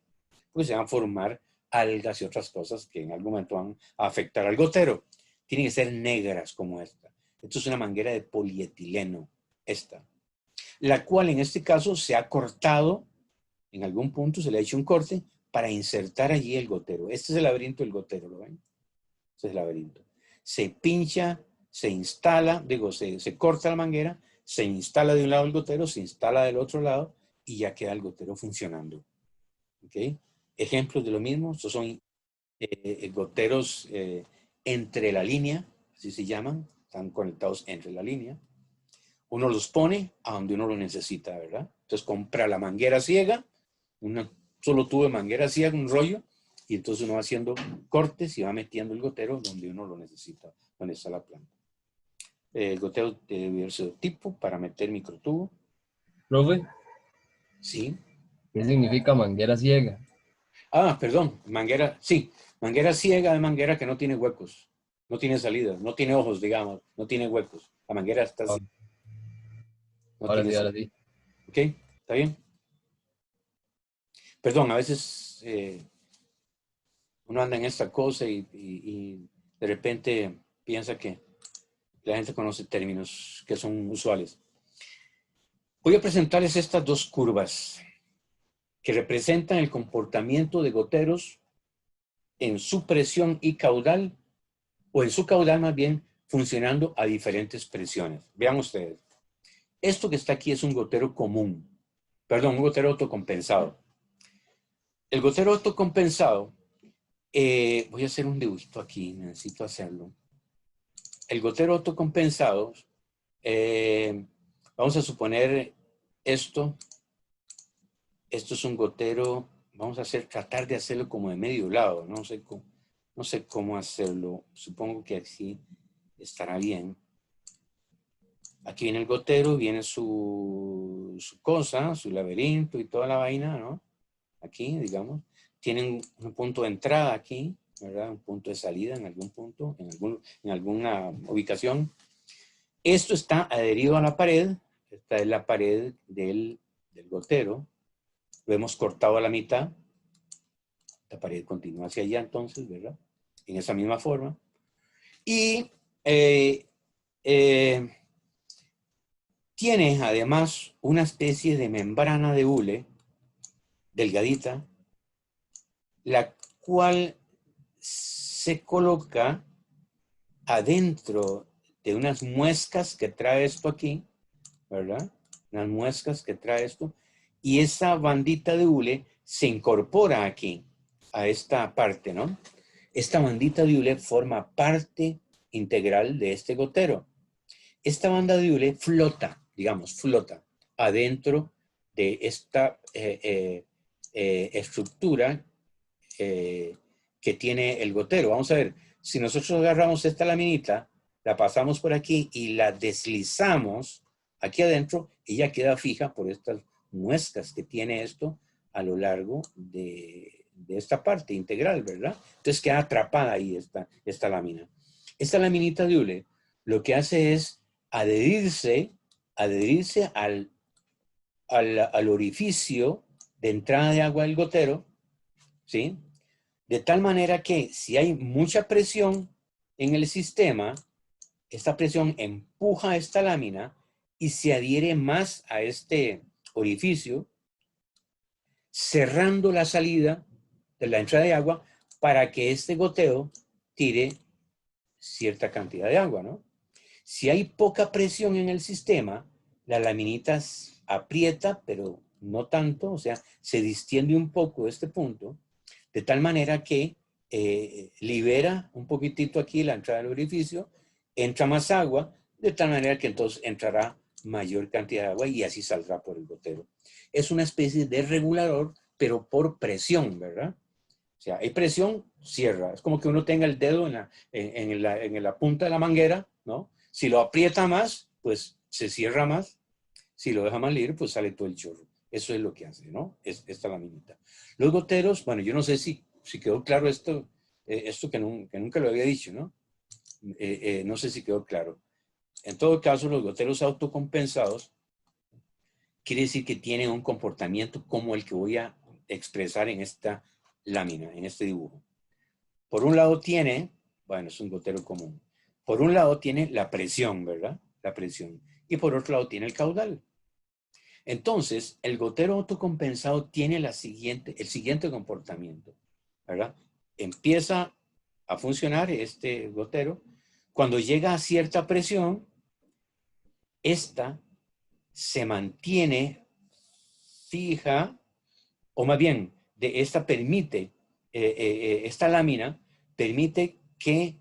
Porque se van a formar algas y otras cosas que en algún momento van a afectar al gotero. Tienen que ser negras como esta. Esto es una manguera de polietileno, esta, la cual en este caso se ha cortado, en algún punto se le ha hecho un corte para insertar allí el gotero. Este es el laberinto del gotero, ¿lo ven? Este es el laberinto. Se pincha, se instala, se corta la manguera, se instala de un lado el gotero, se instala del otro lado y ya queda el gotero funcionando. ¿Ok? Ejemplos de lo mismo, estos son goteros entre la línea, así se llaman, están conectados entre la línea. Uno los pone a donde uno lo necesita, ¿verdad? Entonces compra la manguera ciega, solo tuve manguera ciega, un rollo, y entonces uno va haciendo cortes y va metiendo el gotero donde uno lo necesita, donde está la planta. El gotero de diverso tipo para meter microtubo.
Profe,
Sí.
¿qué significa manguera ciega?
Ah, perdón, manguera, sí. Manguera ciega es manguera que no tiene huecos, no tiene salidas, no tiene ojos, digamos, no tiene huecos. La manguera está así. No
Ahora
tiene
sí, ahora
salida.
sí.
¿Ok? ¿Está bien? Perdón, a veces uno anda en esta cosa y de repente piensa que la gente conoce términos que son usuales. Voy a presentarles estas 2 curvas que representan el comportamiento de goteros en su presión y caudal, o en su caudal más bien, funcionando a diferentes presiones. Vean ustedes. Esto que está aquí es un gotero común. Perdón, un gotero autocompensado. El gotero autocompensado, voy a hacer un dibujito aquí, necesito hacerlo. El gotero autocompensado, vamos a suponer esto es un gotero, vamos a tratar de hacerlo como de medio lado, no sé cómo hacerlo, supongo que así estará bien. Aquí viene el gotero, viene su cosa, su laberinto y toda la vaina, ¿no? Aquí, digamos. Tienen un punto de entrada aquí, ¿verdad? Un punto de salida en algún punto, en alguna ubicación. Esto está adherido a la pared. Esta es la pared del gotero. Lo hemos cortado a la mitad. La pared continúa hacia allá entonces, ¿verdad? En esa misma forma. Y tiene además una especie de membrana de hule delgadita, la cual se coloca adentro de unas muescas que trae esto aquí, ¿verdad? Unas muescas que trae esto, y esa bandita de hule se incorpora aquí, a esta parte, ¿no? Esta bandita de hule forma parte integral de este gotero. Esta banda de hule flota, digamos, flota adentro de esta estructura que tiene el gotero. Vamos a ver, si nosotros agarramos esta laminita, la pasamos por aquí y la deslizamos aquí adentro, ella queda fija por estas muescas que tiene esto a lo largo de esta parte integral, ¿verdad? Entonces queda atrapada ahí esta lámina. Esta laminita de hule lo que hace es adherirse al orificio de entrada de agua del gotero, ¿sí? De tal manera que si hay mucha presión en el sistema, esta presión empuja esta lámina y se adhiere más a este orificio, cerrando la salida de la entrada de agua para que este goteo tire cierta cantidad de agua, ¿no? Si hay poca presión en el sistema, la laminita aprieta, pero no tanto, o sea, se distiende un poco este punto, de tal manera que libera un poquitito aquí la entrada del orificio, entra más agua, de tal manera que entonces entrará mayor cantidad de agua y así saldrá por el gotero. Es una especie de regulador, pero por presión, ¿verdad? O sea, hay presión, cierra. Es como que uno tenga el dedo en la punta de la manguera, ¿no? Si lo aprieta más, pues se cierra más. Si lo deja más libre, pues sale todo el chorro. Eso es lo que hace, ¿no? Es esta laminita. Los goteros, bueno, yo no sé si quedó claro esto que nunca lo había dicho, ¿no? No sé si quedó claro. En todo caso, los goteros autocompensados quiere decir que tienen un comportamiento como el que voy a expresar en esta lámina, en este dibujo. Por un lado tiene, bueno, es un gotero común. Por un lado tiene la presión, ¿verdad? La presión. Y por otro lado tiene el caudal. Entonces, el gotero autocompensado tiene el siguiente comportamiento, ¿verdad? Empieza a funcionar este gotero. Cuando llega a cierta presión, esta se mantiene fija, o más bien, esta permite, esta lámina permite que,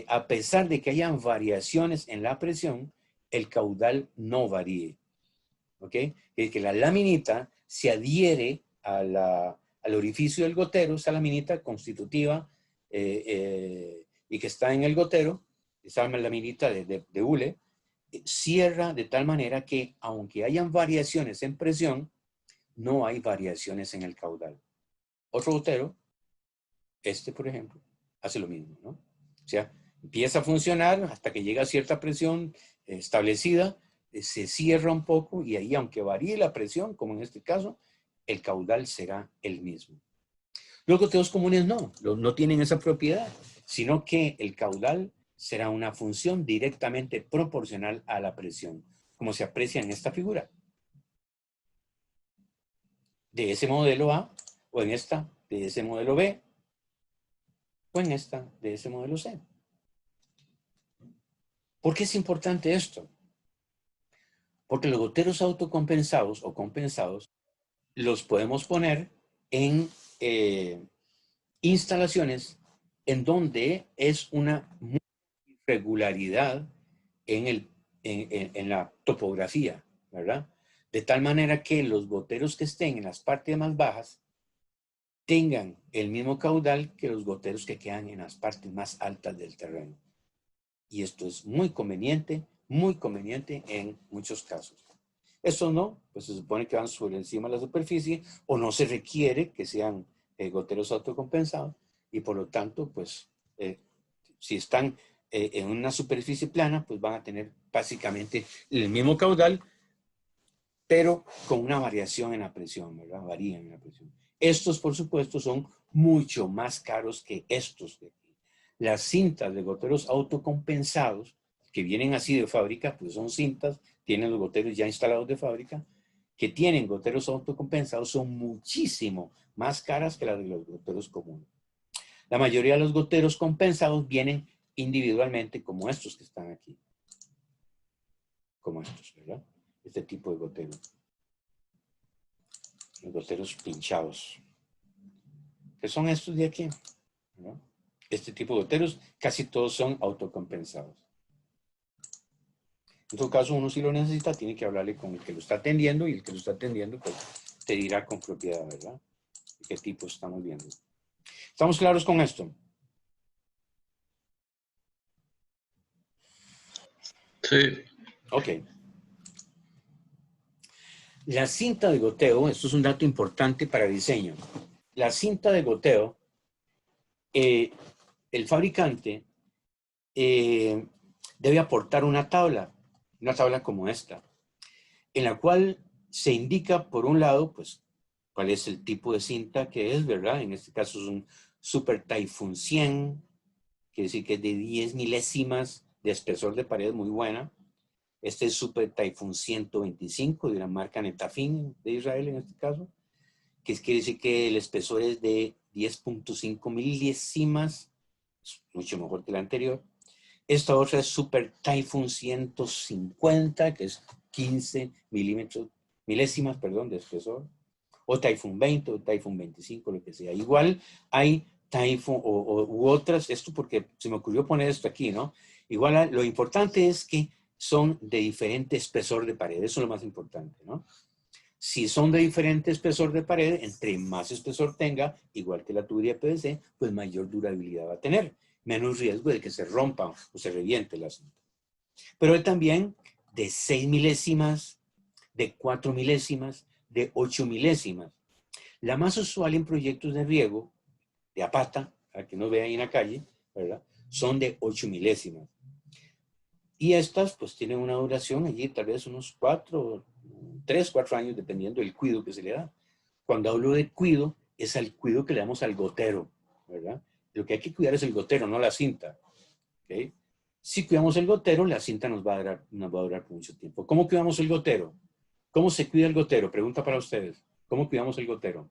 a pesar de que hayan variaciones en la presión, el caudal no varíe. ¿Ok? Es que la laminita se adhiere al orificio del gotero, esa laminita constitutiva y que está en el gotero, esa laminita de hule, cierra de tal manera que aunque hayan variaciones en presión, no hay variaciones en el caudal. Otro gotero, por ejemplo, hace lo mismo, ¿no? O sea, empieza a funcionar hasta que llega a cierta presión establecida, se cierra un poco y ahí, aunque varíe la presión, como en este caso, el caudal será el mismo. Los goteos comunes no tienen esa propiedad, sino que el caudal será una función directamente proporcional a la presión, como se aprecia en esta figura. De ese modelo A, o en esta, de ese modelo B, o en esta, de ese modelo C. ¿Por qué es importante esto? Porque los goteros autocompensados o compensados los podemos poner en instalaciones en donde es una irregularidad en la topografía, ¿verdad? De tal manera que los goteros que estén en las partes más bajas tengan el mismo caudal que los goteros que quedan en las partes más altas del terreno. Y esto es muy conveniente en muchos casos. Eso no, pues se supone que van sobre encima de la superficie o no se requiere que sean goteros autocompensados y por lo tanto, pues, si están en una superficie plana, pues van a tener básicamente el mismo caudal, pero con una variación en la presión, ¿verdad? Varían en la presión. Estos, por supuesto, son mucho más caros que estos de aquí. Las cintas de goteros autocompensados, que vienen así de fábrica, pues son cintas, tienen los goteros ya instalados de fábrica, que tienen goteros autocompensados, son muchísimo más caras que las de los goteros comunes. La mayoría de los goteros compensados vienen individualmente, como estos que están aquí. Como estos, ¿verdad? Este tipo de goteros. Los goteros pinchados. ¿Qué son estos de aquí? ¿No? Este tipo de goteros, casi todos son autocompensados. En todo caso, uno si lo necesita, tiene que hablarle con el que lo está atendiendo y el que lo está atendiendo pues, te dirá con propiedad, ¿verdad? ¿De qué tipo estamos viendo? ¿Estamos claros con esto?
Sí.
Ok. La cinta de goteo, esto es un dato importante para el diseño. La cinta de goteo, el fabricante debe aportar una tabla una tabla como esta, en la cual se indica, por un lado, pues, cuál es el tipo de cinta que es, ¿verdad? En este caso es un Super Typhoon 100, quiere decir que es de 10 milésimas de espesor de pared muy buena. Este es Super Typhoon 125 de la marca Netafim de Israel en este caso, que quiere decir que el espesor es de 10.5 milésimas, mucho mejor que la anterior. Esta otra es Super Typhoon 150, que es 15 milésimas de espesor. O Typhoon 20 o Typhoon 25, lo que sea. Igual hay Typhoon u otras, esto porque se me ocurrió poner esto aquí, ¿no? Igual lo importante es que son de diferente espesor de pared, eso es lo más importante, ¿no? Si son de diferente espesor de pared, entre más espesor tenga, igual que la tubería PVC, pues mayor durabilidad va a tener, menos riesgo de que se rompa o se reviente la cinta. Pero hay también de 6 milésimas, de 4 milésimas, de 8 milésimas. La más usual en proyectos de riego, de a pata, para que no vea ahí en la calle, ¿verdad? Son de 8 milésimas. Y estas pues tienen una duración allí tal vez unos 3, 4 años, dependiendo del cuido que se le da. Cuando hablo de cuido, es al cuido que le damos al gotero, ¿verdad? Lo que hay que cuidar es el gotero, no la cinta. ¿Okay? Si cuidamos el gotero, la cinta nos va a durar por mucho tiempo. ¿Cómo cuidamos el gotero? ¿Cómo se cuida el gotero? Pregunta para ustedes. ¿Cómo cuidamos el gotero?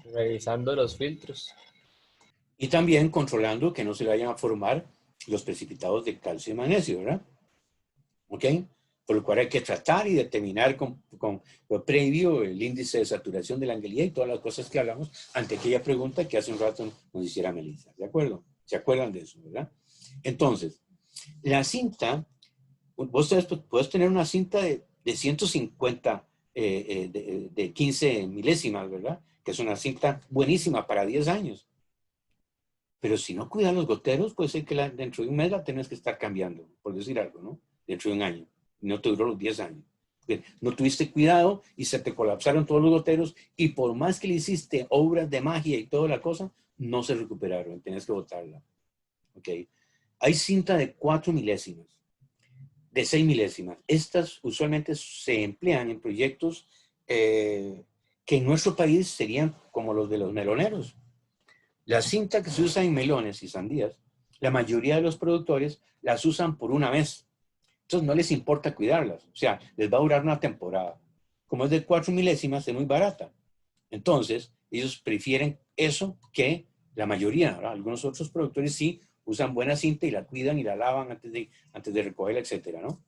Revisando los filtros.
Y también controlando que no se le vayan a formar los precipitados de calcio y magnesio, ¿verdad? ¿Ok? Por lo cual hay que tratar y determinar con lo previo el índice de saturación de la anguilía y todas las cosas que hablamos ante aquella pregunta que hace un rato nos hiciera Melissa. ¿De acuerdo? ¿Se acuerdan de eso, verdad? Entonces, la cinta, vos puedes tener una cinta de 150, de 15 milésimas, ¿verdad? Que es una cinta buenísima para 10 años. Pero si no cuidas los goteros, puede ser que dentro de un mes la tenés que estar cambiando, por decir algo, ¿no? Dentro de un año. No te duró los 10 años. No tuviste cuidado y se te colapsaron todos los goteros y por más que le hiciste obras de magia y toda la cosa, no se recuperaron. Tenés que botarla. ¿Ok? Hay cinta de 4 milésimas, de 6 milésimas. Estas usualmente se emplean en proyectos que en nuestro país serían como los de los meloneros. La cinta que se usa en melones y sandías, la mayoría de los productores las usan por una vez. Entonces no les importa cuidarlas. O sea, les va a durar una temporada. Como es de 4 milésimas, es muy barata. Entonces, ellos prefieren eso que la mayoría, ¿verdad? Algunos otros productores sí usan buena cinta y la cuidan y la lavan antes de recogerla, etcétera, ¿no?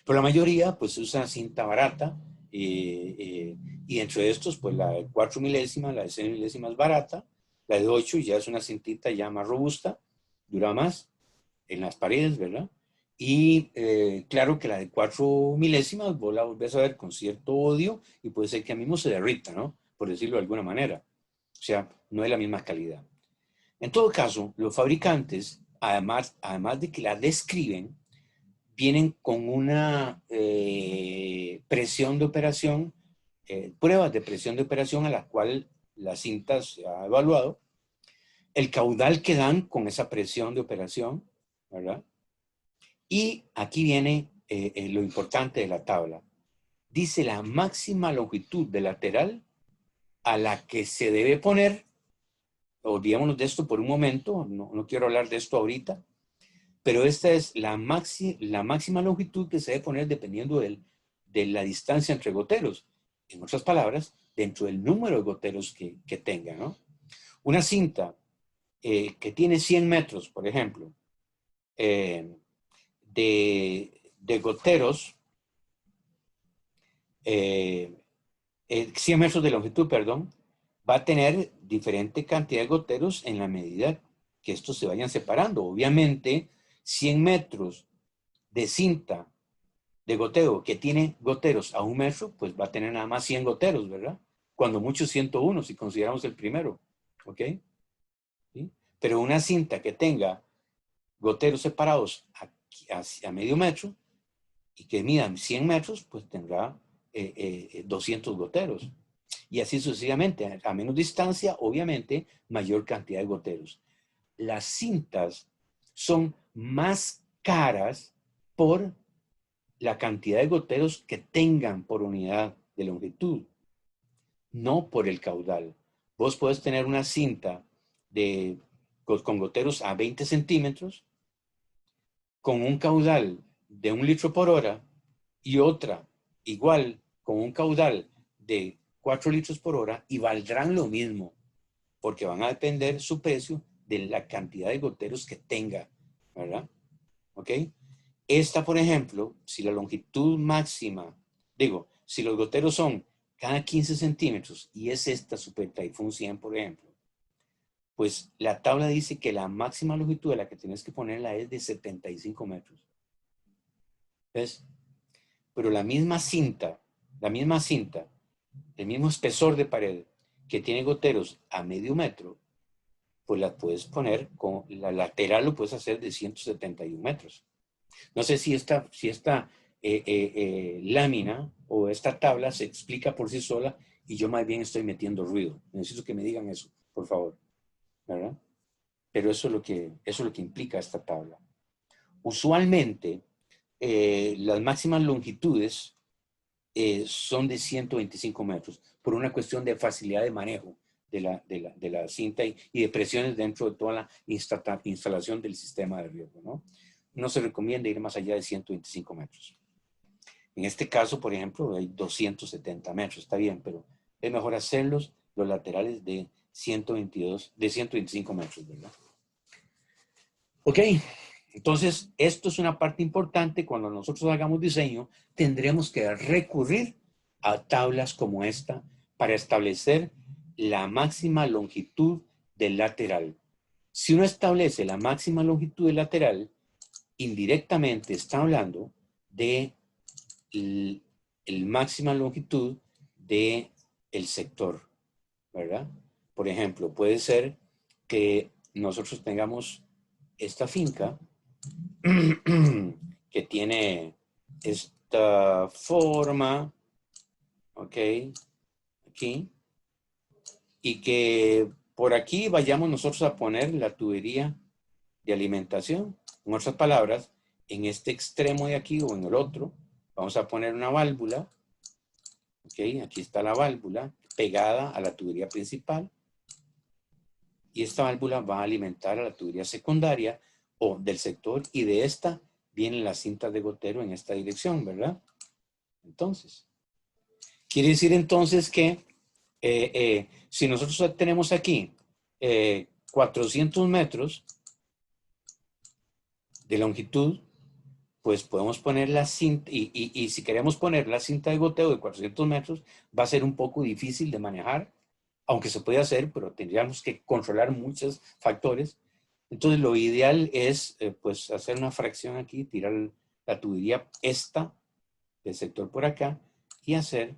Pero la mayoría, pues, usa cinta barata y entre estos, pues, la de 4 milésimas, la de 6 milésimas barata, la de 8 ya es una cintita ya más robusta, dura más en las paredes, ¿verdad? Y claro que la de 4 milésimas vos la volvés a ver con cierto odio y puede ser que a mismo se derrita, ¿no? Por decirlo de alguna manera. O sea, no es la misma calidad. En todo caso, los fabricantes, además de que la describen, vienen con una presión de operación, pruebas de presión de operación a la cual la cinta se ha evaluado, el caudal que dan con esa presión de operación, ¿verdad? Y aquí viene lo importante de la tabla. Dice la máxima longitud de lateral a la que se debe poner, olvidémonos de esto por un momento, no quiero hablar de esto ahorita, pero esta es la máxima longitud que se debe poner dependiendo de la distancia entre goteros. En otras palabras, dentro del número de goteros que tenga, ¿no? Una cinta que tiene 100 metros, por ejemplo, de goteros, 100 metros de longitud, perdón, va a tener diferente cantidad de goteros en la medida que estos se vayan separando. Obviamente, 100 metros de cinta de goteo que tiene goteros a 1 metro, pues va a tener nada más 100 goteros, ¿verdad? Cuando mucho 101, si consideramos el primero, ¿ok? ¿Sí? Pero una cinta que tenga goteros separados a medio metro y que midan 100 metros, pues tendrá 200 goteros. Y así sucesivamente, a menos distancia, obviamente, mayor cantidad de goteros. Las cintas son más caras por la cantidad de goteros que tengan por unidad de longitud, no por el caudal. Vos podés tener una cinta con goteros a 20 centímetros, con un caudal de 1 litro por hora, y otra igual con un caudal de 4 litros por hora, y valdrán lo mismo, porque van a depender su precio de la cantidad de goteros que tenga, ¿verdad? ¿Ok? Esta, por ejemplo, si la longitud máxima, si los goteros son cada 15 centímetros, y es esta Super Typhoon 100, por ejemplo, pues la tabla dice que la máxima longitud de la que tienes que ponerla es de 75 metros. ¿Ves? Pero la misma cinta, el mismo espesor de pared que tiene goteros a medio metro, pues la puedes poner con la lateral, lo puedes hacer de 171 metros. No sé si esta lámina o esta tabla se explica por sí sola y yo más bien estoy metiendo ruido. Necesito que me digan eso, por favor. ¿Verdad? Pero eso es lo que implica esta tabla. Usualmente, las máximas longitudes son de 125 metros por una cuestión de facilidad de manejo de la cinta y de presiones dentro de toda la instalación del sistema de riego, ¿no? No se recomienda ir más allá de 125 metros. En este caso, por ejemplo, hay 270 metros, está bien, pero es mejor hacerlos los laterales de 125 metros, ¿verdad? Ok, entonces esto es una parte importante. Cuando nosotros hagamos diseño, tendremos que recurrir a tablas como esta para establecer la máxima longitud del lateral. Si uno establece la máxima longitud del lateral, indirectamente está hablando de el máxima longitud del sector, ¿verdad? Por ejemplo, puede ser que nosotros tengamos esta finca que tiene esta forma, ¿ok? Aquí. Y que por aquí vayamos nosotros a poner la tubería de alimentación. En otras palabras, en este extremo de aquí o en el otro, vamos a poner una válvula. ¿Ok? Aquí está la válvula pegada a la tubería principal. Y esta válvula va a alimentar a la tubería secundaria o del sector, y de esta vienen las cintas de gotero en esta dirección, ¿verdad? Entonces, quiere decir entonces que si nosotros tenemos aquí 400 metros de longitud, pues podemos poner la cinta, y si queremos poner la cinta de goteo de 400 metros, va a ser un poco difícil de manejar, aunque se puede hacer, pero tendríamos que controlar muchos factores. Entonces lo ideal es pues hacer una fracción aquí, tirar la tubería esta del sector por acá y hacer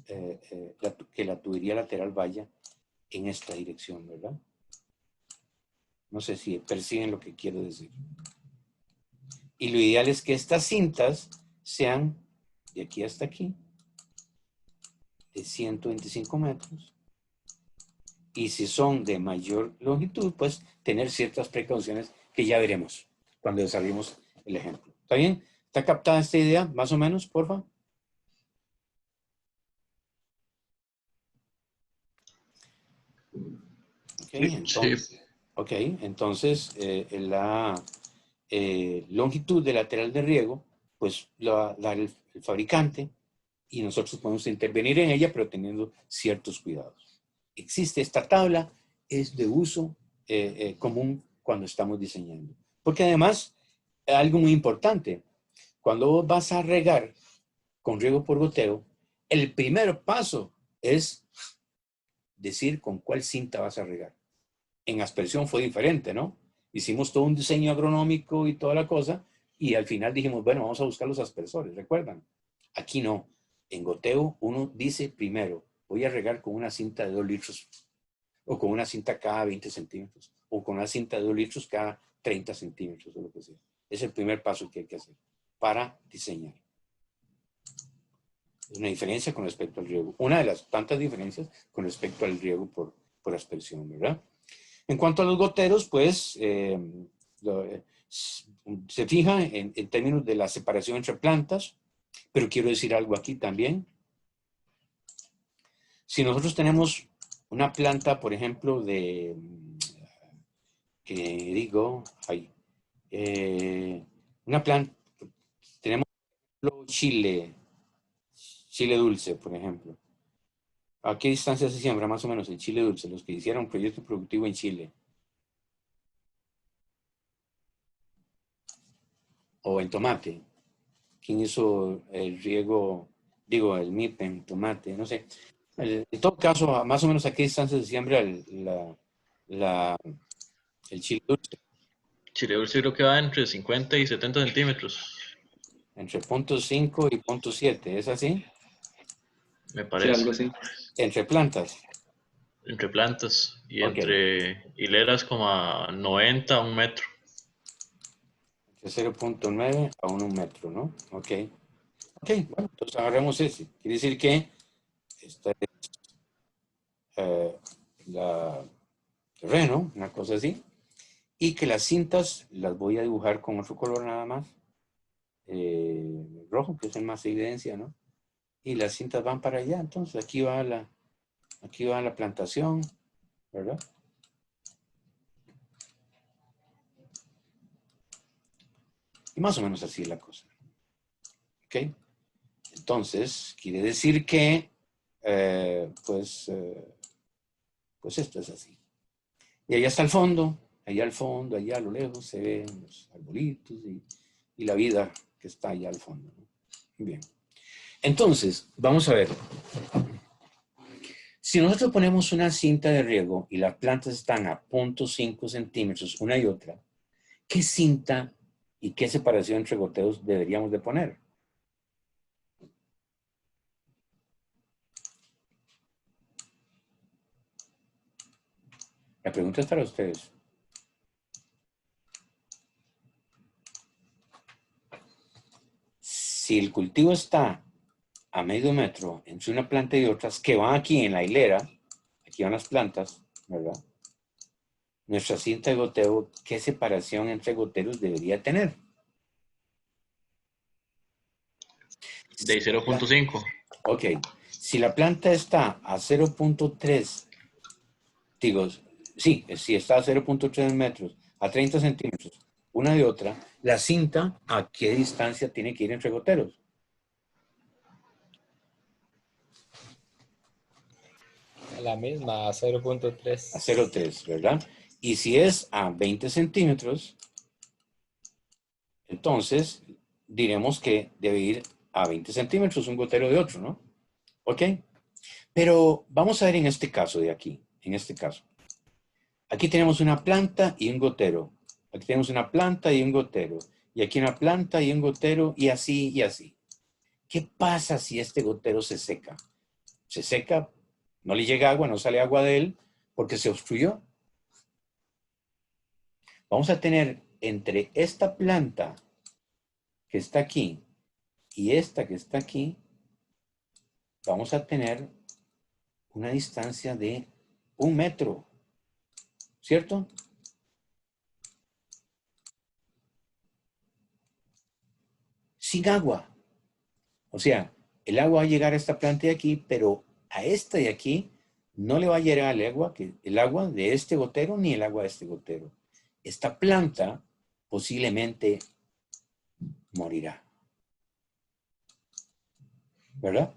que la tubería lateral vaya en esta dirección, ¿verdad? No sé si perciben lo que quiero decir. Y lo ideal es que estas cintas sean de aquí hasta aquí, de 125 metros. Y si son de mayor longitud, pues tener ciertas precauciones que ya veremos cuando desarrollemos el ejemplo. ¿Está bien? ¿Está captada esta idea, más o menos, porfa? Entonces, la longitud de lateral de riego, pues la va a dar el fabricante y nosotros podemos intervenir en ella, pero teniendo ciertos cuidados. Existe esta tabla, es de uso común cuando estamos diseñando. Porque además, algo muy importante, cuando vas a regar con riego por goteo, el primer paso es decir con cuál cinta vas a regar. En aspersión fue diferente, ¿no? Hicimos todo un diseño agronómico y toda la cosa, y al final dijimos, bueno, vamos a buscar los aspersores, ¿recuerdan? Aquí no. En goteo uno dice primero, voy a regar con una cinta de 2 litros, o con una cinta cada 20 centímetros, o con una cinta de 2 litros cada 30 centímetros, o lo que sea. Es el primer paso que hay que hacer para diseñar. Es una diferencia con respecto al riego. Una de las tantas diferencias con respecto al riego por aspersión, ¿verdad? En cuanto a los goteros, pues se fija en términos de la separación entre plantas, pero quiero decir algo aquí también. Si nosotros tenemos una planta, por ejemplo, una planta, tenemos chile dulce, por ejemplo. ¿A qué distancia se siembra más o menos el chile dulce? Los que hicieron un proyecto productivo en Chile. O en tomate. ¿Quién hizo el riego, el MIP en tomate? No sé. En todo caso, más o menos a qué distancia se siembra el chile dulce.
Chile dulce creo que va entre 50 y 70 centímetros.
Entre 0.5 y 0.7, ¿es así?
Me
Sí,
parece.
algo así.
Entre plantas.
Entre plantas y
Ok.
entre hileras como a 90 a 1 metro.
De 0.9 a 1 metro, ¿no? Ok. Ok, bueno, entonces agarremos ese. Quiere decir que esta es terreno, una cosa así, y que las cintas las voy a dibujar con otro color nada más, rojo, que es el más evidencia, ¿no? Y las cintas van para allá, entonces aquí va la plantación, ¿verdad? Y más o menos así es la cosa. ¿Ok? Entonces, quiere decir que, pues esto es así. Y allá está el fondo, allá al fondo, allá a lo lejos se ven los arbolitos y la vida que está allá al fondo, ¿no? Bien. Entonces, vamos a ver. Si nosotros ponemos una cinta de riego y las plantas están a 0.5 centímetros una y otra, ¿qué cinta y qué separación entre goteos deberíamos de poner? La pregunta es para ustedes. Si el cultivo está a medio metro entre una planta y otras, que van aquí en la hilera, aquí van las plantas, ¿verdad? Nuestra cinta de goteo, ¿qué separación entre goteros debería tener?
De 0.5.
Ok. Si la planta está a 0.3, digo, sí, si está a 0.3 metros, a 30 centímetros, una de otra, la cinta, ¿a qué distancia tiene que ir entre goteros?
La misma, a 0.3.
A 0.3, ¿verdad? Y si es a 20 centímetros, entonces diremos que debe ir a 20 centímetros un gotero de otro, ¿no? ¿Ok? Pero vamos a ver en este caso de aquí, en este caso. Aquí tenemos una planta y un gotero. Aquí tenemos una planta y un gotero. Y aquí una planta y un gotero y así y así. ¿Qué pasa si este gotero se seca? Se seca, no le llega agua, no sale agua de él porque se obstruyó. Vamos a tener entre esta planta que está aquí y esta que está aquí, vamos a tener una distancia de 1 metro, ¿cierto? Sin agua. O sea, el agua va a llegar a esta planta de aquí, pero a esta de aquí no le va a llegar el agua de este gotero ni el agua de este gotero. Esta planta posiblemente morirá. ¿Verdad?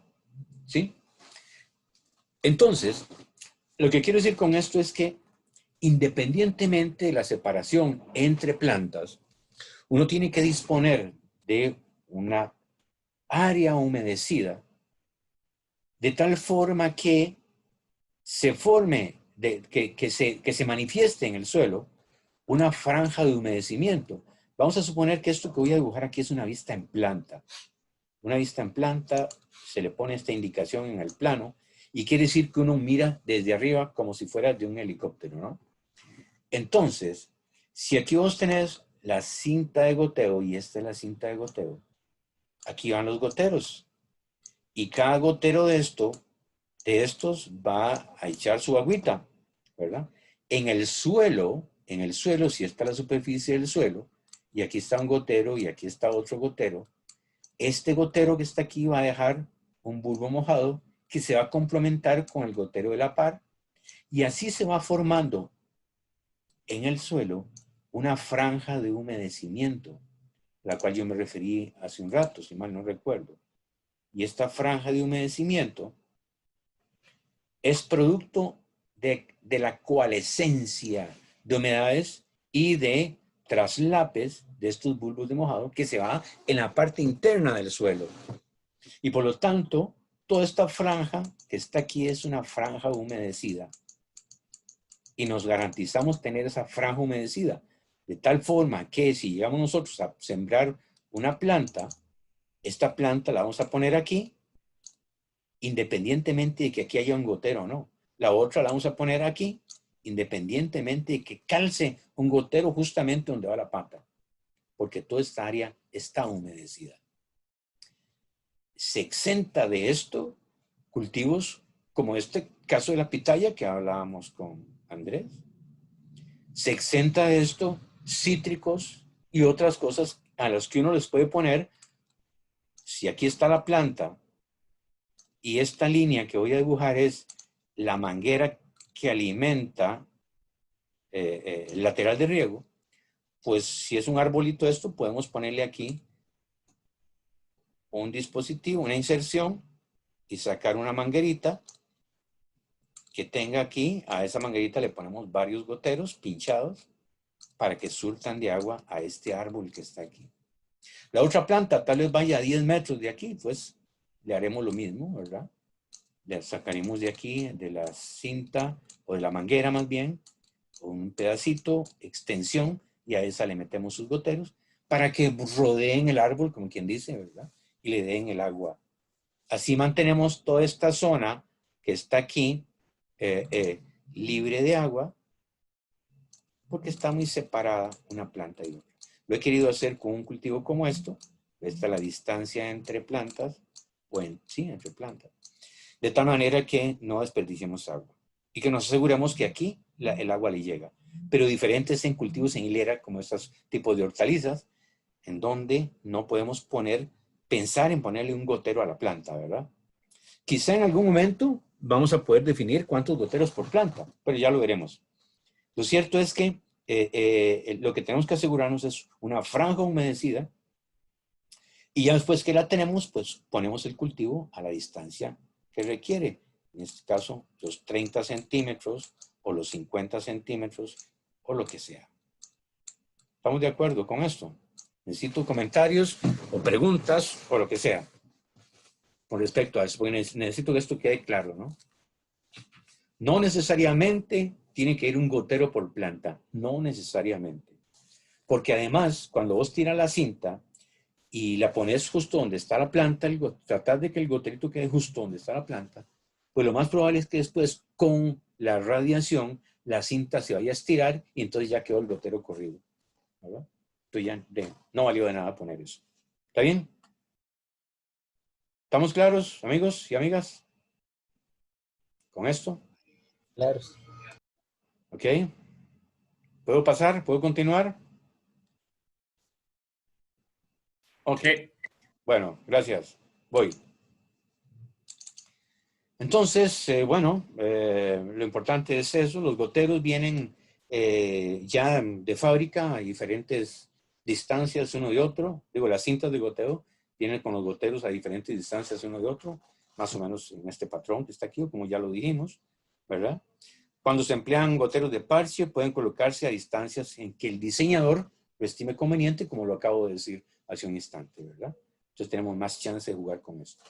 ¿Sí? Entonces, lo que quiero decir con esto es que independientemente de la separación entre plantas, uno tiene que disponer de una área humedecida de tal forma que se forme, que se manifieste en el suelo una franja de humedecimiento. Vamos a suponer que esto que voy a dibujar aquí es una vista en planta. Una vista en planta, se le pone esta indicación en el plano y quiere decir que uno mira desde arriba como si fuera de un helicóptero, ¿no? Entonces, si aquí vos tenés la cinta de goteo y esta es la cinta de goteo, aquí van los goteros. Y cada gotero de estos va a echar su agüita, ¿verdad? En el suelo en el suelo, si esta es la superficie del suelo, y aquí está un gotero y aquí está otro gotero, este gotero que está aquí va a dejar un bulbo mojado que se va a complementar con el gotero de la par, y así se va formando en el suelo una franja de humedecimiento, a la cual yo me referí hace un rato, si mal no recuerdo. Y esta franja de humedecimiento es producto de la coalescencia de humedades y de traslapes de estos bulbos de mojado que se va en la parte interna del suelo. Y por lo tanto, toda esta franja que está aquí es una franja humedecida. Y nos garantizamos tener esa franja humedecida. De tal forma que si llegamos nosotros a sembrar una planta, esta planta la vamos a poner aquí, independientemente de que aquí haya un gotero o no. La otra la vamos a poner aquí, independientemente de que calce un gotero justamente donde va la pata. Porque toda esta área está humedecida. Se exenta de esto cultivos como este caso de la pitaya que hablábamos con Andrés. Se exenta de esto cítricos y otras cosas a las que uno les puede poner. Si aquí está la planta y esta línea que voy a dibujar es la manguera que alimenta el lateral de riego, pues si es un arbolito esto, podemos ponerle aquí un dispositivo, una inserción y sacar una manguerita que tenga aquí, a esa manguerita le ponemos varios goteros pinchados para que surtan de agua a este árbol que está aquí. La otra planta tal vez vaya a 10 metros de aquí, pues le haremos lo mismo, ¿verdad? Le sacaremos de aquí, de la cinta o de la manguera más bien, un pedacito, extensión, y a esa le metemos sus goteros para que rodeen el árbol, como quien dice, ¿verdad? Y le den el agua. Así mantenemos toda esta zona que está aquí libre de agua, porque está muy separada una planta y otra. Lo he querido hacer con un cultivo como esto. Esta es la distancia entre plantas, entre plantas. De tal manera que no desperdiciemos agua. Y que nos aseguremos que aquí el agua le llega. Pero diferentes en cultivos en hilera, como estos tipos de hortalizas, en donde no podemos pensar en ponerle un gotero a la planta, ¿verdad? Quizá en algún momento vamos a poder definir cuántos goteros por planta, pero ya lo veremos. Lo cierto es que lo que tenemos que asegurarnos es una franja humedecida y ya después que la tenemos, pues ponemos el cultivo a la distancia que requiere. En este caso, los 30 centímetros o los 50 centímetros o lo que sea. ¿Estamos de acuerdo con esto? Necesito comentarios o preguntas o lo que sea con respecto a eso, porque necesito que esto quede claro, ¿no? No necesariamente tiene que ir un gotero por planta, no necesariamente. Porque además, cuando vos tiras la cinta y la pones justo donde está la planta, tratar de que el goterito quede justo donde está la planta, pues lo más probable es que después, con la radiación, la cinta se vaya a estirar y entonces ya quedó el gotero corrido, ¿verdad? Entonces ya no valió de nada poner eso. ¿Está bien? ¿Estamos claros, amigos y amigas? ¿Con esto?
Claro.
¿Ok? ¿Puedo pasar? ¿Puedo continuar? Ok. Bueno, gracias. Voy. Entonces, lo importante es eso. Los goteros vienen ya de fábrica a diferentes distancias uno de otro. Digo, las cintas de goteo vienen con los goteros a diferentes distancias uno de otro, más o menos en este patrón que está aquí, como ya lo dijimos, ¿verdad? Cuando se emplean goteros de parche, pueden colocarse a distancias en que el diseñador lo estime conveniente, como lo acabo de decir hace un instante, ¿verdad? Entonces tenemos más chance de jugar con esto.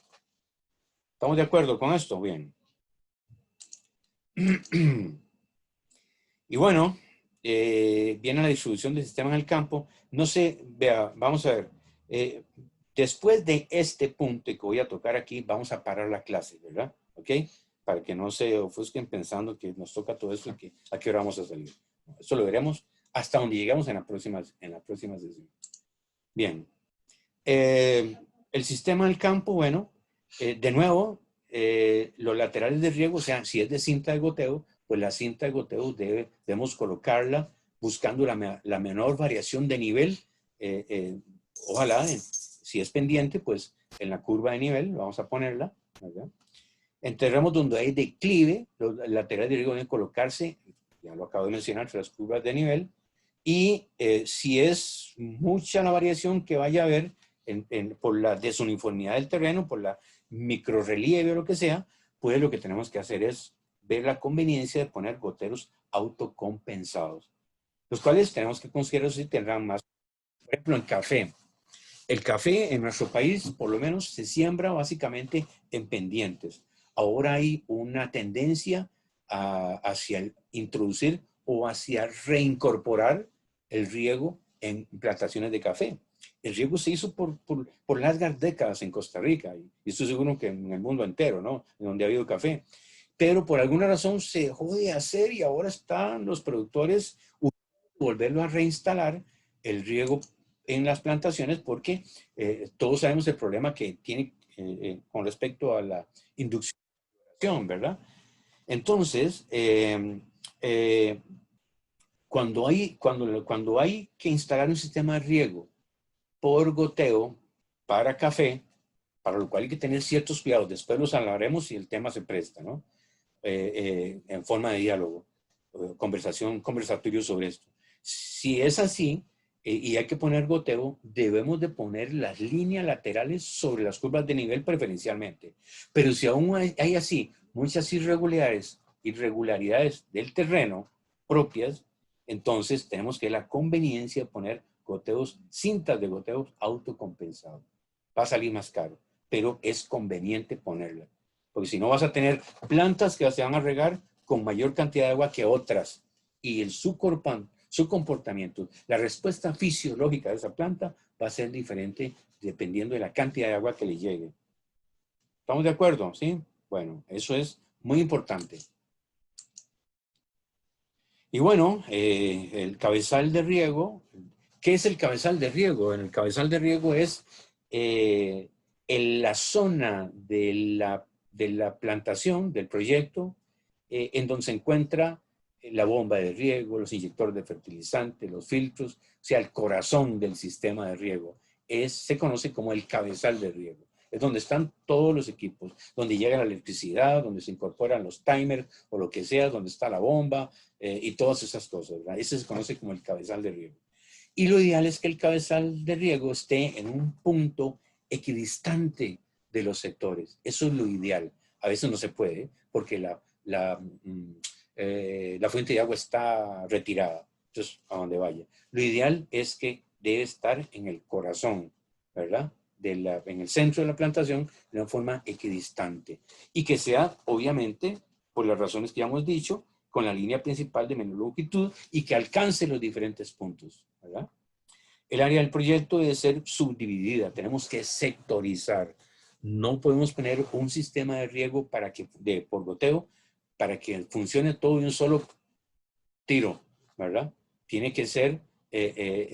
¿Estamos de acuerdo con esto? Bien. Y bueno, viene la distribución del sistema en el campo. No sé, vea, vamos a ver. Después de este punto que voy a tocar aquí, vamos a parar la clase, ¿verdad? ¿Ok? Para que no se ofusquen pensando que nos toca todo esto y que a qué hora vamos a salir. Eso lo veremos hasta donde llegamos en la próxima sesión. Bien. El sistema del campo, bueno, de nuevo, los laterales de riego, o sea, si es de cinta de goteo, pues la cinta de goteo debemos colocarla buscando la menor variación de nivel. Ojalá, si es pendiente, pues en la curva de nivel, vamos a ponerla, ¿verdad? En terrenos donde hay declive, los laterales de riego deben colocarse, ya lo acabo de mencionar, entre las curvas de nivel. Y si es mucha la variación que vaya a haber por la desuniformidad del terreno, por la microrrelieve o lo que sea, pues lo que tenemos que hacer es ver la conveniencia de poner goteros autocompensados, los cuales tenemos que considerar si tendrán más. Por ejemplo, en café. El café en nuestro país, por lo menos, se siembra básicamente en pendientes. Ahora hay una tendencia hacia introducir o hacia reincorporar el riego en plantaciones de café. El riego se hizo por largas décadas en Costa Rica, y estoy seguro que en el mundo entero, ¿no? En donde ha habido café. Pero por alguna razón se dejó de hacer y ahora están los productores volverlo a reinstalar el riego en las plantaciones, porque todos sabemos el problema que tiene con respecto a la inducción, ¿verdad? Entonces, cuando hay que instalar un sistema de riego por goteo para café, para lo cual hay que tener ciertos cuidados, después los hablaremos si el tema se presta, ¿no? En forma de diálogo, conversatorio sobre esto. Si es así, y hay que poner goteo, debemos de poner las líneas laterales sobre las curvas de nivel preferencialmente. Pero si aún hay así muchas irregularidades del terreno propias, entonces tenemos que la conveniencia de poner goteos, cintas de goteos autocompensados. Va a salir más caro, pero es conveniente ponerla. Porque si no vas a tener plantas que se van a regar con mayor cantidad de agua que otras. Y su comportamiento, la respuesta fisiológica de esa planta va a ser diferente dependiendo de la cantidad de agua que le llegue. ¿Estamos de acuerdo? ¿Sí? Bueno, eso es muy importante. Y bueno, el cabezal de riego. ¿Qué es el cabezal de riego? El cabezal de riego es en la zona de la plantación, del proyecto, en donde se encuentra la bomba de riego, los inyectores de fertilizante, los filtros, o sea, el corazón del sistema de riego. Se conoce como el cabezal de riego. Es donde están todos los equipos, donde llega la electricidad, donde se incorporan los timers o lo que sea, donde está la bomba y todas esas cosas, ¿verdad? Ese se conoce como el cabezal de riego. Y lo ideal es que el cabezal de riego esté en un punto equidistante de los sectores. Eso es lo ideal. A veces no se puede porque la fuente de agua está retirada, entonces a donde vaya. Lo ideal es que debe estar en el corazón, ¿verdad? En el centro de la plantación de una forma equidistante y que sea, obviamente, por las razones que ya hemos dicho, con la línea principal de menor longitud y que alcance los diferentes puntos, ¿verdad? El área del proyecto debe ser subdividida, tenemos que sectorizar. No podemos poner un sistema de riego por goteo para que funcione todo de un solo tiro, ¿verdad? Tiene que ser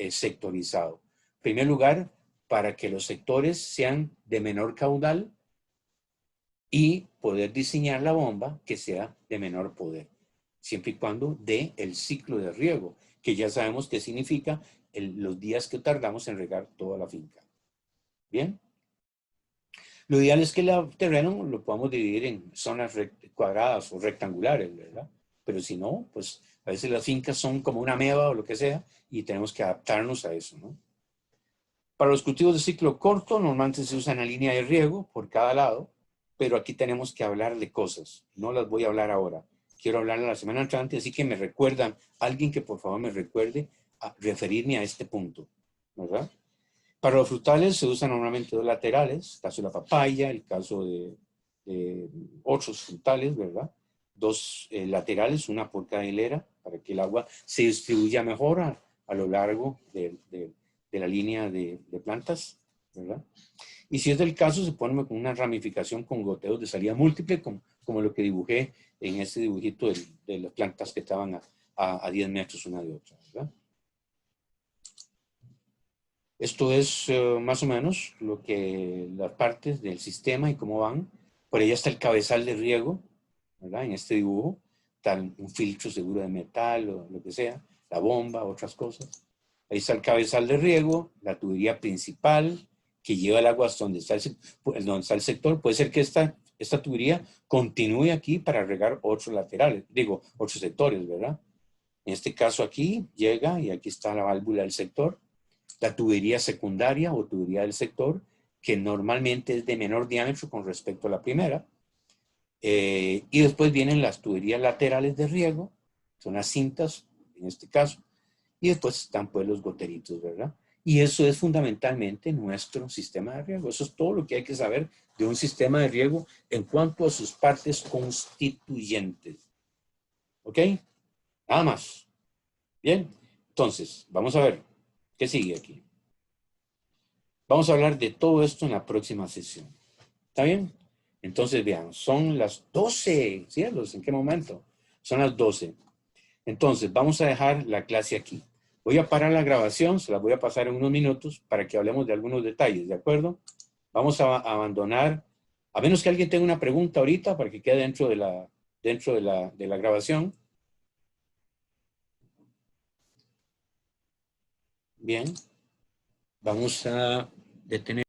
sectorizado. En primer lugar, para que los sectores sean de menor caudal y poder diseñar la bomba que sea de menor poder, siempre y cuando dé el ciclo de riego, que ya sabemos qué significa los días que tardamos en regar toda la finca. ¿Bien? Lo ideal es que el terreno lo podamos dividir en zonas cuadradas o rectangulares, ¿verdad? Pero si no, pues a veces las fincas son como una ameba o lo que sea y tenemos que adaptarnos a eso, ¿no? Para los cultivos de ciclo corto, normalmente se usa una línea de riego por cada lado, pero aquí tenemos que hablar de cosas. No las voy a hablar ahora. Quiero hablar la semana entrante, así que me recuerdan, alguien que por favor me recuerde a referirme a este punto, ¿verdad? Para los frutales se usan normalmente dos laterales, el caso de la papaya, el caso de otros frutales, ¿verdad? Dos laterales, una por cada hilera, para que el agua se distribuya mejor a lo largo de la línea de plantas, ¿verdad? Y si es del caso, se pone con una ramificación con goteos de salida múltiple, como lo que dibujé en ese dibujito de las plantas que estaban a 10 metros una de otra, ¿verdad? Esto es más o menos las partes del sistema y cómo van. Por ahí está el cabezal de riego, ¿verdad? En este dibujo está un filtro seguro de metal o lo que sea, la bomba, otras cosas. Ahí está el cabezal de riego, la tubería principal que lleva el agua hasta donde está el sector. Puede ser que esta tubería continúe aquí para regar otros laterales, otros sectores, ¿verdad? En este caso aquí llega y aquí está la válvula del sector. La tubería secundaria o tubería del sector, que normalmente es de menor diámetro con respecto a la primera. Y después vienen las tuberías laterales de riego, son las cintas en este caso. Y después están pues los goteritos, ¿verdad? Y eso es fundamentalmente nuestro sistema de riego. Eso es todo lo que hay que saber de un sistema de riego en cuanto a sus partes constituyentes. ¿Ok? Nada más. Bien. Entonces, vamos a ver qué sigue aquí. Vamos a hablar de todo esto en la próxima sesión. ¿Está bien? Entonces, vean, son las 12. ¿Cielos? ¿En qué momento? Son las 12. Entonces, vamos a dejar la clase aquí. Voy a parar la grabación, se la voy a pasar en unos minutos para que hablemos de algunos detalles, ¿de acuerdo? Vamos a abandonar, a menos que alguien tenga una pregunta ahorita para que quede dentro de la grabación. Bien. Vamos a detener.